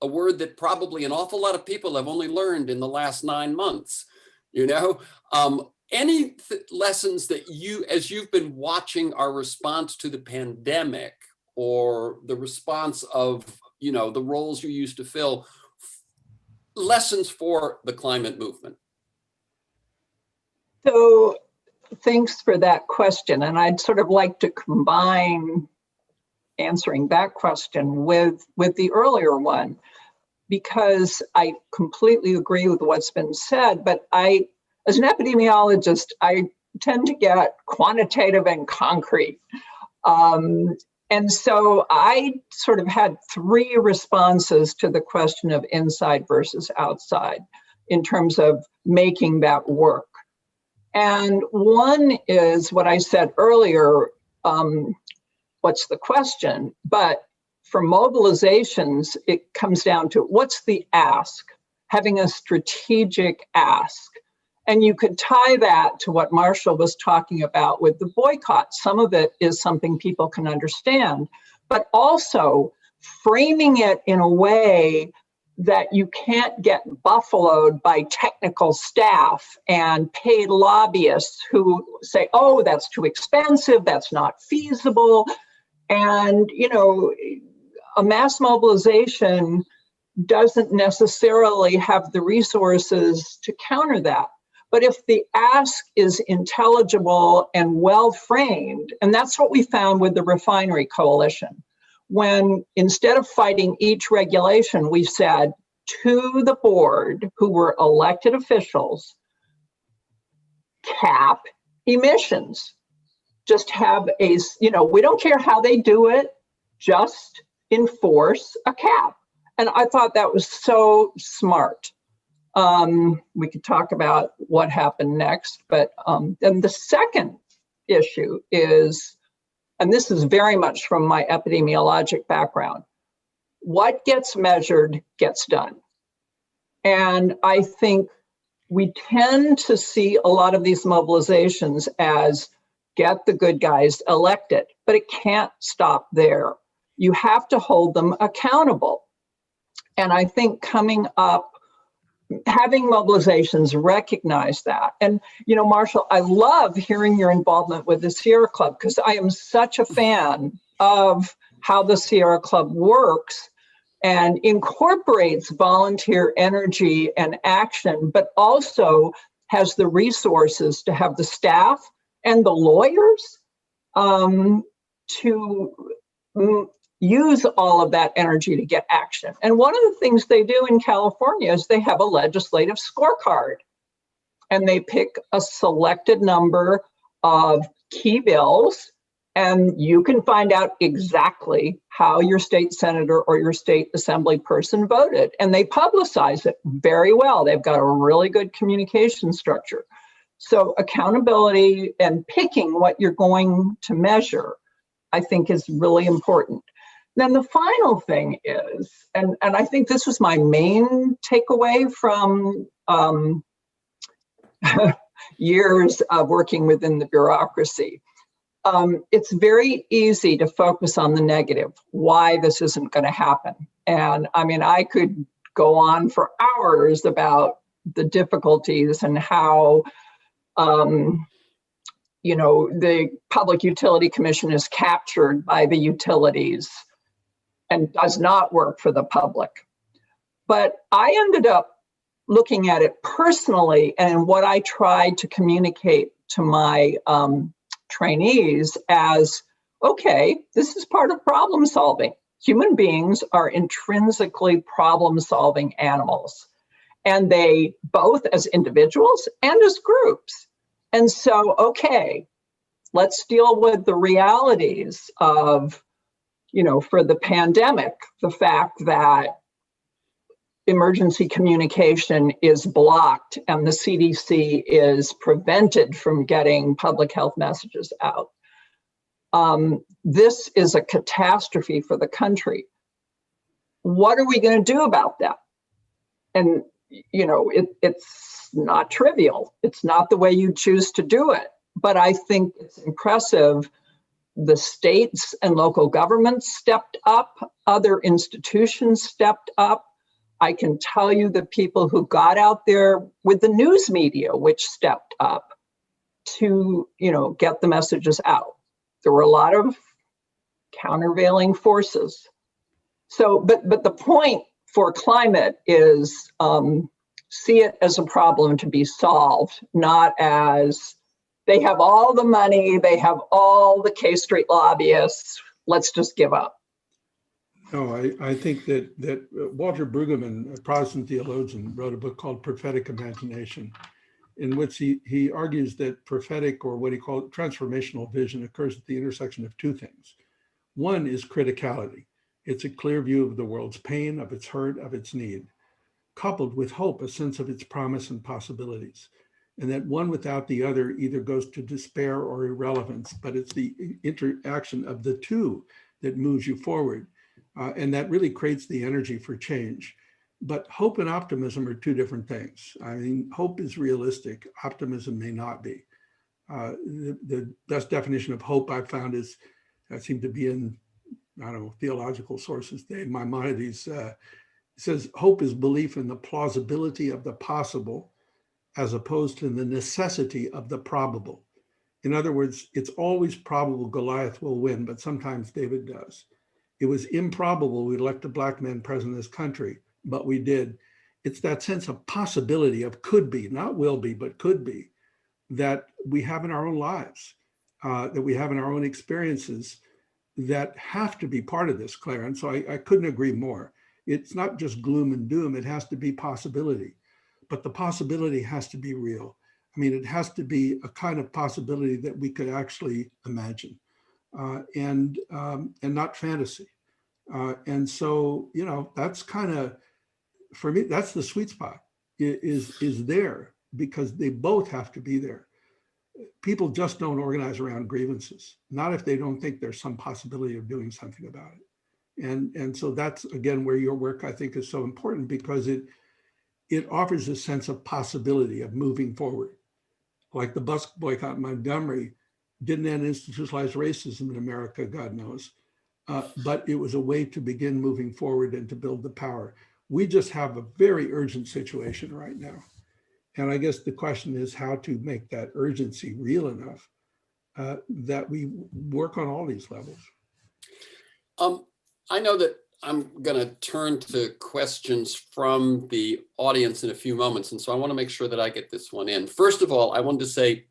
a word that probably an awful lot of people have only learned in the last 9 months. You know, any lessons that you, as you've been watching our response to the pandemic, or the response of, you know, the roles you used to fill, lessons for the climate movement? So thanks for that question. And I'd sort of like to combine answering that question with the earlier one, because I completely agree with what's been said. But as an epidemiologist, I tend to get quantitative and concrete. And so I sort of had 3 responses to the question of inside versus outside in terms of making that work. And one is what I said earlier, what's the question? But for mobilizations, it comes down to what's the ask, having a strategic ask. And you could tie that to what Marshall was talking about with the boycott. Some of it is something people can understand, but also framing it in a way that you can't get buffaloed by technical staff and paid lobbyists who say, oh, that's too expensive, that's not feasible. And, you know, a mass mobilization doesn't necessarily have the resources to counter that. But if the ask is intelligible and well framed, and that's what we found with the refinery coalition, when instead of fighting each regulation, we said to the board, who were elected officials, cap emissions. Just have a, you know, we don't care how they do it, just enforce a cap. And I thought that was so smart. We could talk about what happened next, but then the second issue is, and this is very much from my epidemiologic background, what gets measured gets done. And I think we tend to see a lot of these mobilizations as get the good guys elected, but it can't stop there. You have to hold them accountable. And I think coming up, having mobilizations recognize that. And, you know, Marshall, I love hearing your involvement with the Sierra Club, because I am such a fan of how the Sierra Club works and incorporates volunteer energy and action, but also has the resources to have the staff and the lawyers to use all of that energy to get action. And one of the things they do in California is they have a legislative scorecard, and they pick a selected number of key bills, and you can find out exactly how your state senator or your state assembly person voted, and they publicize it very well. They've got a really good communication structure. So accountability and picking what you're going to measure, I think, is really important. Then the final thing is, and I think this was my main takeaway from years of working within the bureaucracy. It's very easy to focus on the negative, why this isn't going to happen. And I mean, I could go on for hours about the difficulties and how, you know, the Public Utility Commission is captured by the utilities and does not work for the public. But I ended up looking at it personally, and what I tried to communicate to my trainees as, okay, this is part of problem solving. Human beings are intrinsically problem solving animals, and they both as individuals and as groups. And so, okay, let's deal with the realities of, you know, for the pandemic, the fact that emergency communication is blocked and the CDC is prevented from getting public health messages out. This is a catastrophe for the country. What are we going to do about that? And, you know, it's not trivial. It's not the way you choose to do it. But I think it's impressive. The states and local governments stepped up, other institutions stepped up. I can tell you the people who got out there with the news media, which stepped up to, you know, get the messages out. There were a lot of countervailing forces. So, but the point for climate is see it as a problem to be solved, not as they have all the money, they have all the K Street lobbyists, let's just give up. No, I think that Walter Brueggemann, a Protestant theologian, wrote a book called Prophetic Imagination, in which he argues that prophetic, or what he called transformational vision, occurs at the intersection of two things. One is criticality. It's a clear view of the world's pain, of its hurt, of its need, coupled with hope, a sense of its promise and possibilities. And that one without the other either goes to despair or irrelevance, but it's the interaction of the two that moves you forward. And that really creates the energy for change. But hope and optimism are two different things. I mean, hope is realistic, optimism may not be. The best definition of hope I've found is, I seem to be in, I don't know, theological sources, Maimonides says, hope is belief in the plausibility of the possible as opposed to the necessity of the probable. In other words, it's always probable Goliath will win, but sometimes David does. It was improbable we'd elect a Black man president of this country, but we did. It's that sense of possibility, of could be, not will be, but could be, that we have in our own lives, that we have in our own experiences, that have to be part of this, Claire. And so I couldn't agree more. It's not just gloom and doom, it has to be possibility. But the possibility has to be real. I mean, it has to be a kind of possibility that we could actually imagine, and not fantasy. And so, you know, that's kind of, for me, that's the sweet spot, is there, because they both have to be there. People just don't organize around grievances, not if they don't think there's some possibility of doing something about it. And so that's, again, where your work, I think, is so important, because it offers a sense of possibility of moving forward. Like the bus boycott in Montgomery, didn't end institutionalized racism in America, God knows. But it was a way to begin moving forward and to build the power. We just have a very urgent situation right now. And I guess the question is how to make that urgency real enough that we work on all these levels. I know that I'm going to turn to questions from the audience in a few moments. And so I want to make sure that I get this one in. First of all, I wanted to say,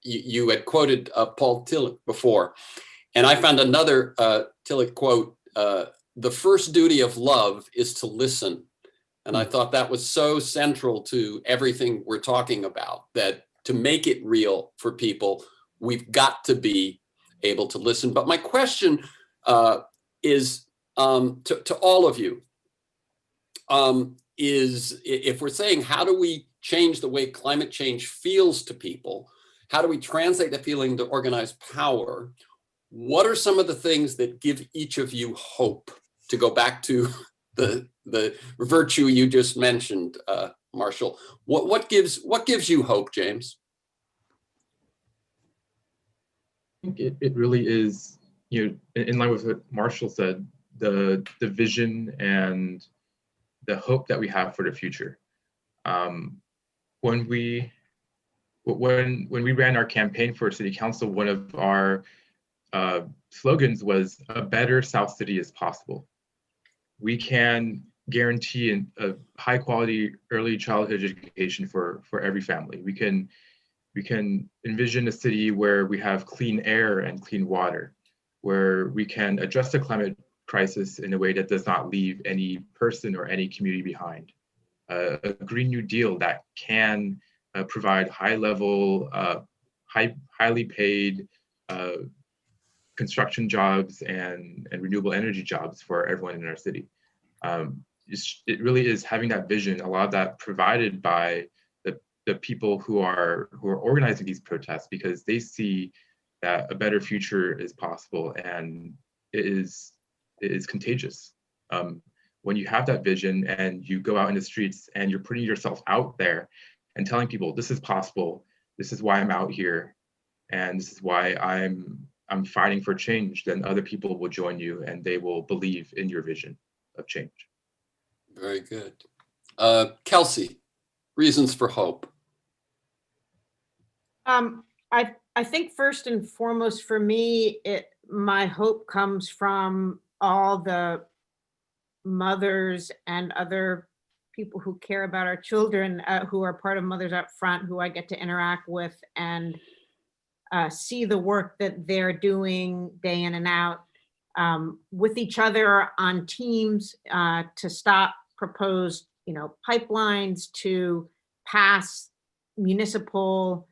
you had quoted Paul Tillich before, and I found another Tillich quote, "The first duty of love is to listen." And I thought that was so central to everything we're talking about, that to make it real for people, we've got to be able to listen. But my question is to all of you, is if we're saying, how do we change the way climate change feels to people? How do we translate the feeling to organized power? What are some of the things that give each of you hope, to go back to the virtue you just mentioned, Marshall? What gives you hope, James? I think it really is, in line with what Marshall said, the vision and the hope that we have for the future. When we ran our campaign for city council, one of our slogans was "A better South City is possible." We can guarantee a high quality early childhood education for every family. We can envision a city where we have clean air and clean water, where we can address the climate crisis in a way that does not leave any person or any community behind. A Green New Deal that can provide high-level, highly paid construction jobs and renewable energy jobs for everyone in our city. It really is having that vision, a lot of that provided by the people who are organizing these protests, because they see that a better future is possible, and it is contagious. When you have that vision and you go out in the streets and you're putting yourself out there and telling people, this is possible, this is why I'm out here, and this is why I'm fighting for change, then other people will join you and they will believe in your vision of change. Very good. Kelsey, reasons for hope. I think first and foremost for me, my hope comes from all the mothers and other people who care about our children, who are part of Mothers Up Front, who I get to interact with and see the work that they're doing day in and out with each other on teams to stop proposed, pipelines, to pass municipal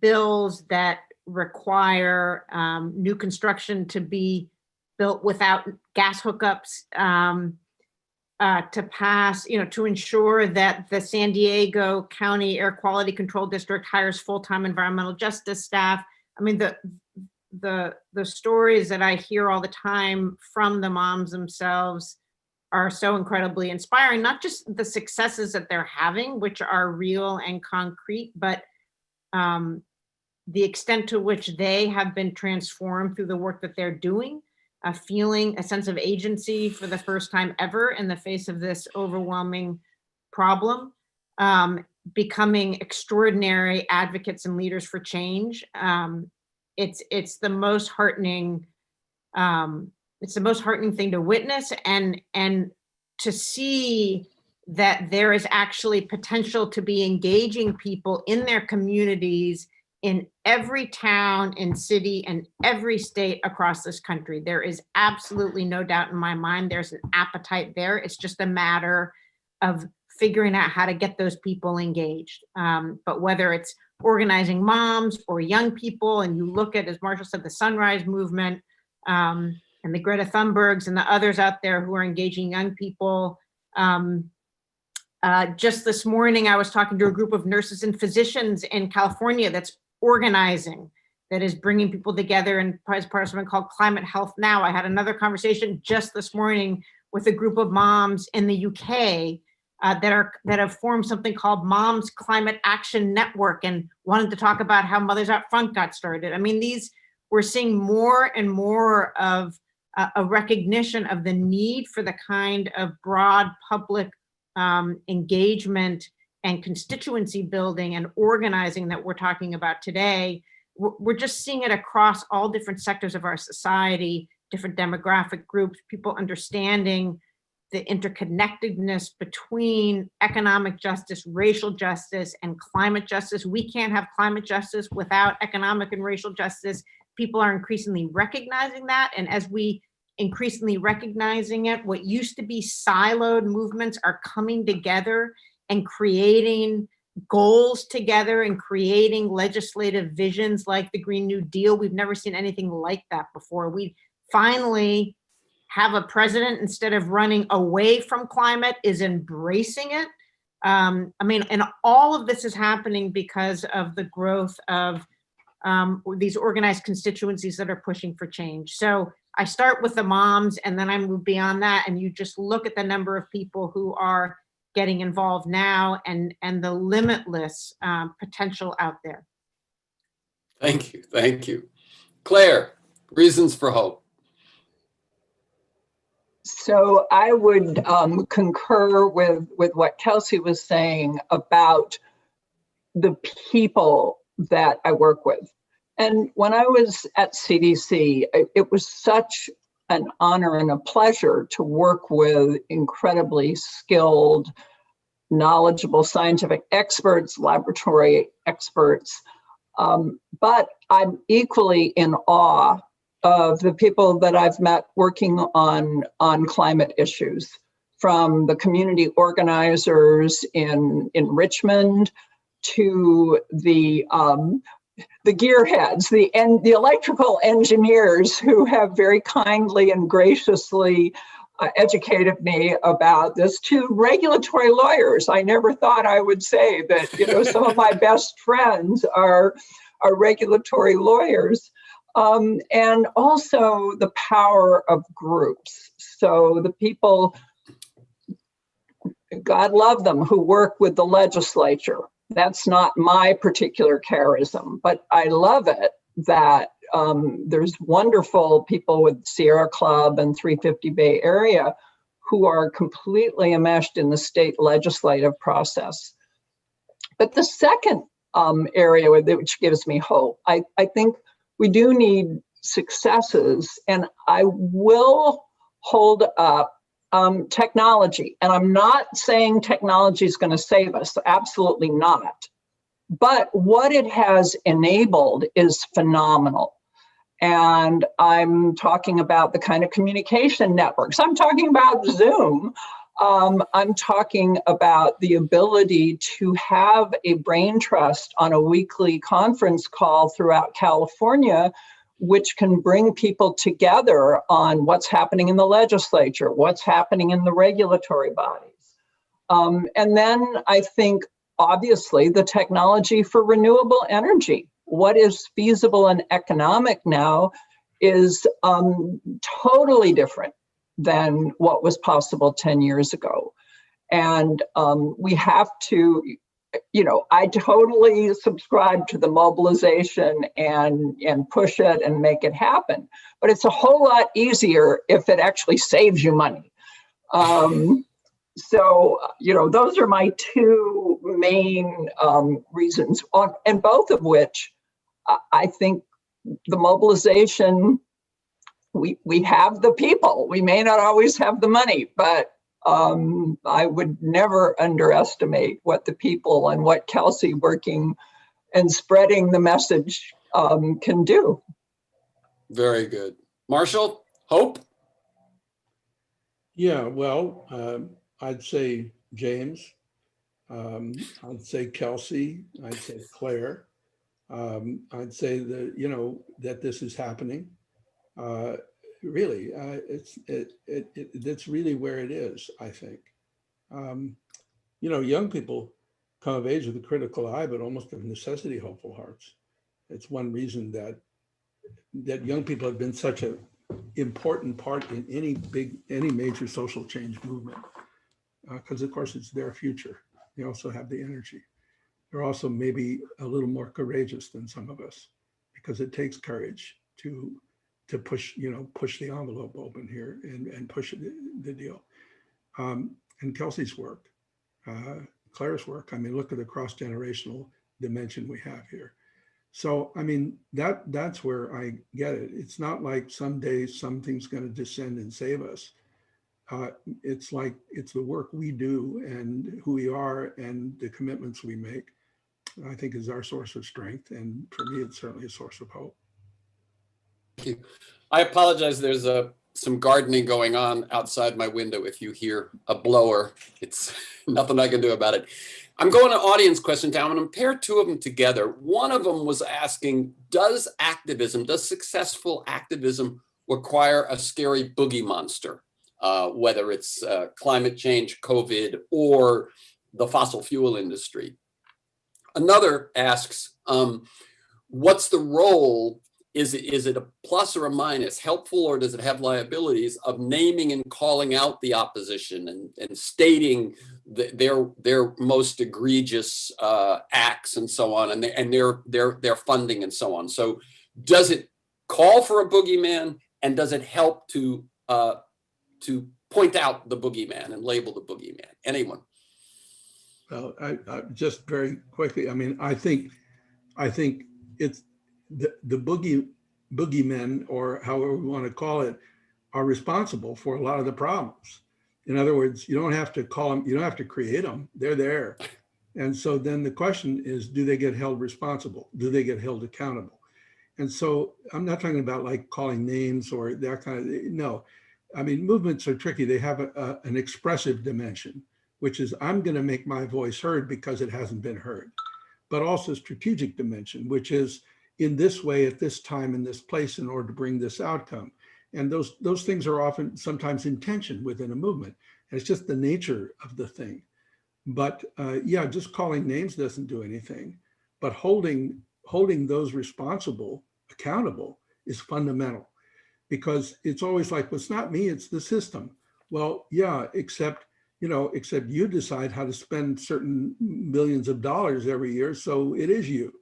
bills that require new construction to be built without gas hookups, to pass, to ensure that the San Diego County Air Quality Control District hires full-time environmental justice staff. I mean, the stories that I hear all the time from the moms themselves are so incredibly inspiring, not just the successes that they're having, which are real and concrete, but the extent to which they have been transformed through the work that they're doing, feeling a sense of agency for the first time ever in the face of this overwhelming problem, becoming extraordinary advocates and leaders for change. It's the most heartening. It's the most heartening thing to witness and to see that there is actually potential to be engaging people in their communities in every town and city and every state across this country. There is absolutely no doubt in my mind there's an appetite there. It's just a matter of figuring out how to get those people engaged. But whether it's organizing moms or young people, and you look at, as Marshall said, the Sunrise Movement, and the Greta Thunbergs and the others out there who are engaging young people. Just this morning, I was talking to a group of nurses and physicians in California that's organizing, that is bringing people together and as part of something called Climate Health Now. I had another conversation just this morning with a group of moms in the UK that have formed something called Moms Climate Action Network and wanted to talk about how Mothers Out Front got started. I mean, we're seeing more and more of a recognition of the need for the kind of broad public engagement and constituency building and organizing that we're talking about today. We're just seeing it across all different sectors of our society, different demographic groups, people understanding the interconnectedness between economic justice, racial justice, and climate justice. We can't have climate justice without economic and racial justice. People are increasingly recognizing that. And as we increasingly recognizing it, what used to be siloed movements are coming together and creating goals together and creating legislative visions like the Green New Deal. We've never seen anything like that before. We finally have a president, instead of running away from climate, is embracing it. I mean, and all of this is happening because of the growth of these organized constituencies that are pushing for change. So I start with the moms and then I move beyond that, and you just look at the number of people who are getting involved now and the limitless potential out there. Thank you, thank you. Claire, reasons for hope. So I would concur with what Kelsey was saying about the people that I work with. And when I was at CDC, it was such an honor and a pleasure to work with incredibly skilled, knowledgeable scientific experts, laboratory experts. But I'm equally in awe of the people that I've met working on climate issues, from the community organizers in Richmond to the gearheads, the electrical engineers who have very kindly and graciously educated me about this, to regulatory lawyers. I never thought I would say that, you know, some of my best friends are regulatory lawyers. And also the power of groups. So the people, God love them, who work with the legislature. That's not my particular charism, but I love it that there's wonderful people with Sierra Club and 350 Bay Area who are completely enmeshed in the state legislative process. But the second area which gives me hope, I think we do need successes, and I will hold up technology. And I'm not saying technology is going to save us, absolutely not. But what it has enabled is phenomenal. And I'm talking about the kind of communication networks. I'm talking about Zoom. I'm talking about the ability to have a brain trust on a weekly conference call throughout California, which can bring people together on what's happening in the legislature, what's happening in the regulatory bodies. And then I think, obviously, the technology for renewable energy. What is feasible and economic now is totally different than what was possible 10 years ago. And we have to, you know, I totally subscribe to the mobilization and push it and make it happen. But it's a whole lot easier if it actually saves you money. So, you know, those are my two main reasons, and both of which I think the mobilization, we have the people. We may not always have the money, but I would never underestimate what the people and what Kelsey working and spreading the message can do. Very good. Marshall, hope? Yeah, well, I'd say James, I'd say Kelsey, I'd say Claire. I'd say that, you know, that this is happening. Really, that's really where it is, I think. You know, young people come of age with a critical eye, but almost of necessity, hopeful hearts. It's one reason that young people have been such an important part in any major social change movement. because of course it's their future. They also have the energy. They're also maybe a little more courageous than some of us, because it takes courage to push, push the envelope open here and push the deal. And Kelsey's work, Claire's work. I mean, look at the cross-generational dimension we have here. So, I mean, that's where I get it. It's not like someday something's going to descend and save us. It's like, it's the work we do and who we are and the commitments we make, I think, is our source of strength. And for me, it's certainly a source of hope. Thank you. I apologize. There's some gardening going on outside my window. If you hear a blower, it's nothing I can do about it. I'm going to audience question time. I'm going to pair two of them together. One of them was asking, does successful activism require a scary boogie monster, whether it's climate change, COVID, or the fossil fuel industry? Another asks, what's the role? Is it a plus or a minus, helpful, or does it have liabilities of naming and calling out the opposition and stating their most egregious acts and so on, and their funding and so on? So does it call for a boogeyman, and does it help to point out the boogeyman and label the boogeyman? Anyone? Well, I just very quickly, I mean, I think it's the boogeymen, or however we want to call it, are responsible for a lot of the problems. In other words, you don't have to call them, you don't have to create them, they're there. And so then the question is, do they get held responsible? Do they get held accountable? And so I'm not talking about like calling names or that kind of, no. I mean, movements are tricky. They have an expressive dimension, which is I'm going to make my voice heard because it hasn't been heard, but also strategic dimension, which is in this way, at this time, in this place, in order to bring this outcome. And those things are often sometimes in tension within a movement. And it's just the nature of the thing. But yeah, just calling names doesn't do anything. But holding those responsible accountable is fundamental, because it's always like, well, it's not me, it's the system. Well, yeah, except you decide how to spend certain millions of dollars every year. So it is you.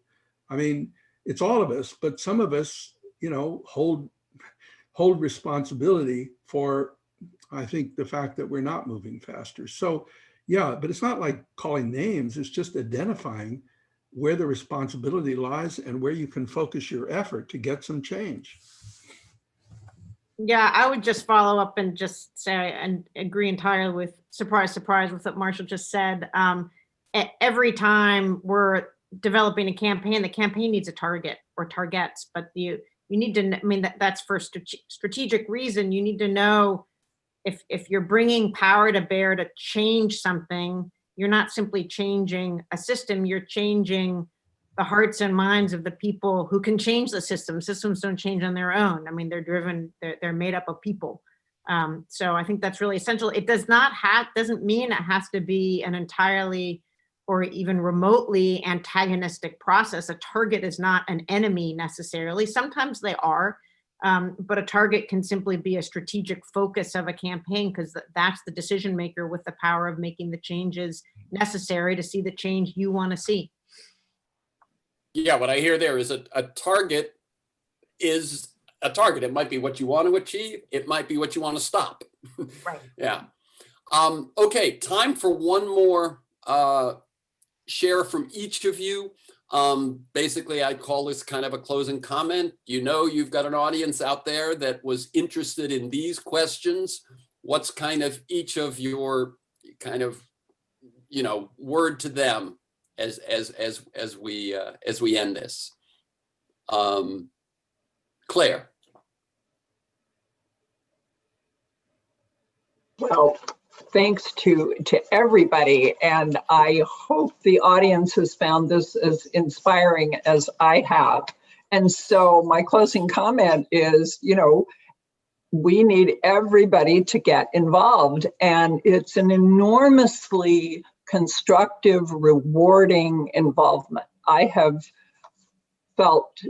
I mean, it's all of us, but some of us, hold responsibility for, I think, the fact that we're not moving faster. So yeah, but it's not like calling names, it's just identifying where the responsibility lies and where you can focus your effort to get some change. Yeah, I would just follow up and just say, and agree entirely with, surprise, with what Marshall just said. Every time we're developing a campaign, the campaign needs a target or targets, but you need to, I mean, that's for strategic reason. You need to know if you're bringing power to bear to change something, you're not simply changing a system, you're changing the hearts and minds of the people who can change the system. Systems don't change on their own. I mean, they're made up of people. So I think that's really essential. It doesn't mean it has to be an entirely or even remotely antagonistic process. A target is not an enemy necessarily. Sometimes they are, but a target can simply be a strategic focus of a campaign, because that's the decision maker with the power of making the changes necessary to see the change you want to see. Yeah, what I hear there is a target is a target. It might be what you want to achieve. It might be what you want to stop. Right. Yeah. Okay, time for one more share from each of you. Basically, I call this kind of a closing comment. You've got an audience out there that was interested in these questions. What's kind of each of your kind of, word to them as we end this? Claire. Well, thanks to everybody, and I hope the audience has found this as inspiring as I have. And so my closing comment is, we need everybody to get involved, and it's an enormously constructive, rewarding involvement. I have felt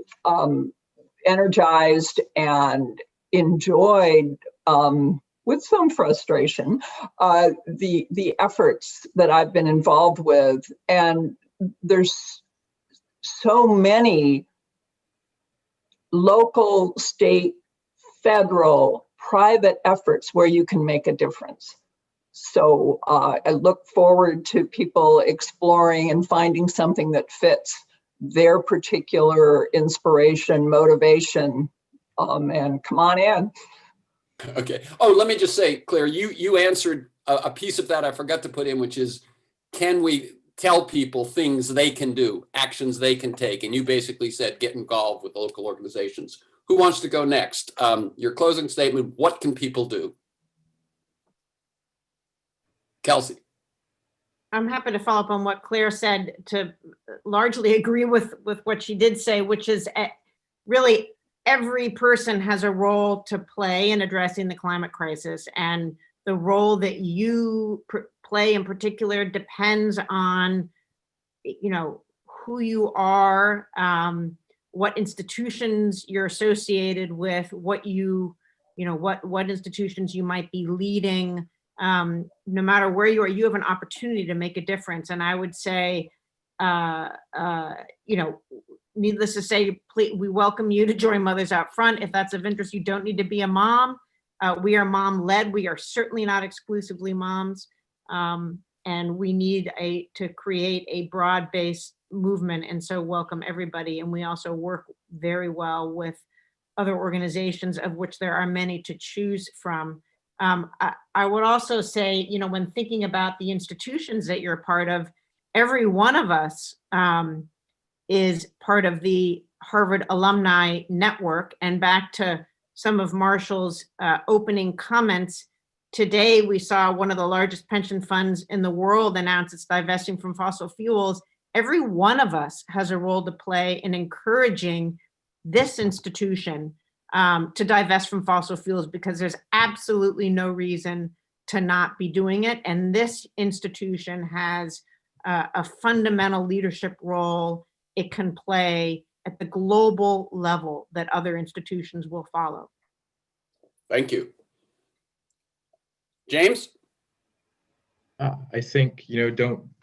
energized and enjoyed with some frustration, the efforts that I've been involved with. And there's so many local, state, federal, private efforts where you can make a difference. So I look forward to people exploring and finding something that fits their particular inspiration, motivation, and come on in. Okay. Oh, let me just say, Claire, you answered a piece of that I forgot to put in, which is, can we tell people things they can do, actions they can take? And you basically said, get involved with local organizations. Who wants to go next? Your closing statement, what can people do? Kelsey. I'm happy to follow up on what Claire said, to largely agree with what she did say, which is really every person has a role to play in addressing the climate crisis. And the role that you play in particular depends on, who you are, what institutions you're associated with, what institutions you might be leading. No matter where you are, you have an opportunity to make a difference. And I would say, needless to say, we welcome you to join Mothers Out Front. If that's of interest, you don't need to be a mom. We are mom-led. We are certainly not exclusively moms. And we need to create a broad-based movement. And so welcome everybody. And we also work very well with other organizations, of which there are many to choose from. I would also say, when thinking about the institutions that you're a part of, every one of us is part of the Harvard Alumni Network. And back to some of Marshall's opening comments, today we saw one of the largest pension funds in the world announce it's divesting from fossil fuels. Every one of us has a role to play in encouraging this institution to divest from fossil fuels, because there's absolutely no reason to not be doing it. And this institution has a fundamental leadership role it can play at the global level that other institutions will follow. Thank you. James? I think,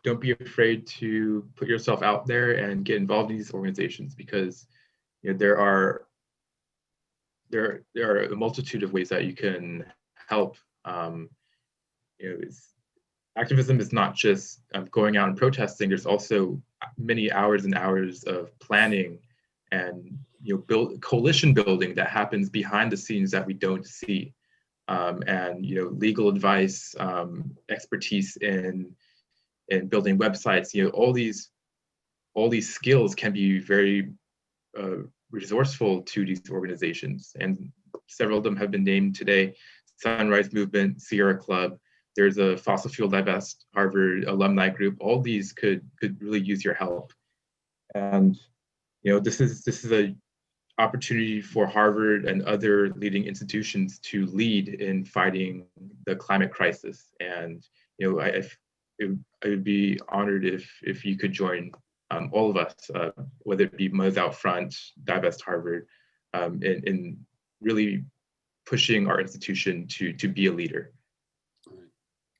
don't be afraid to put yourself out there and get involved in these organizations, because there are a multitude of ways that you can help. Activism is not just going out and protesting. There's also many hours and hours of planning and coalition building that happens behind the scenes that we don't see. And legal advice, expertise in building websites. All these skills can be very resourceful to these organizations, and several of them have been named today: Sunrise Movement, Sierra Club. There's a fossil fuel divest Harvard alumni group. All these could really use your help. And this is a opportunity for Harvard and other leading institutions to lead in fighting the climate crisis. And I would be honored if you could join all of us, whether it be Mothers Out Front, Divest Harvard, in really pushing our institution to be a leader.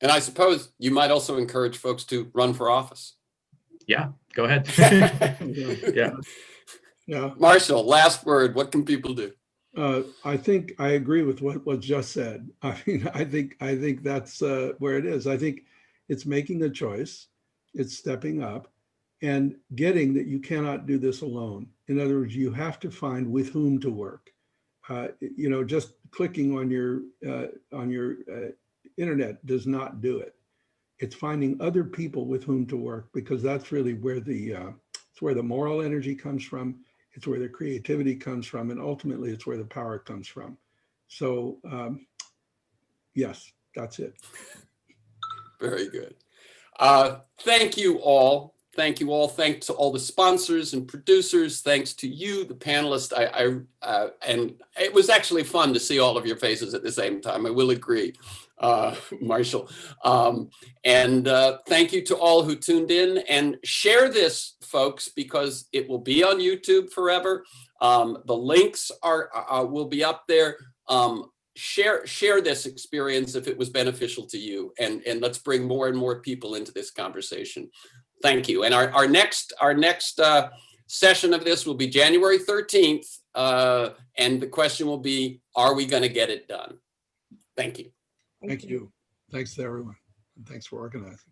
And I suppose you might also encourage folks to run for office. Yeah, go ahead. Yeah. Marshall, last word. What can people do? I think I agree with what was just said. I mean, I think that's where it is. I think it's making a choice. It's stepping up and getting that you cannot do this alone. In other words, you have to find with whom to work. Just clicking on your internet does not do it. It's finding other people with whom to work, because that's really where it's where the moral energy comes from. It's where the creativity comes from, and ultimately it's where the power comes from. So yes, that's it. Very good. Thank you all. Thank you all. Thanks to all the sponsors and producers. Thanks to you, the panelists. And it was actually fun to see all of your faces at the same time. I will agree, Marshall. And thank you to all who tuned in, and share this, folks, because it will be on YouTube forever. The links will be up there. share this experience if it was beneficial to you, and let's bring more and more people into this conversation. Thank you. And our next session of this will be January 13th, and the question will be, are we going to get it done? Thank you. Thank you. Thanks to everyone. And thanks for organizing.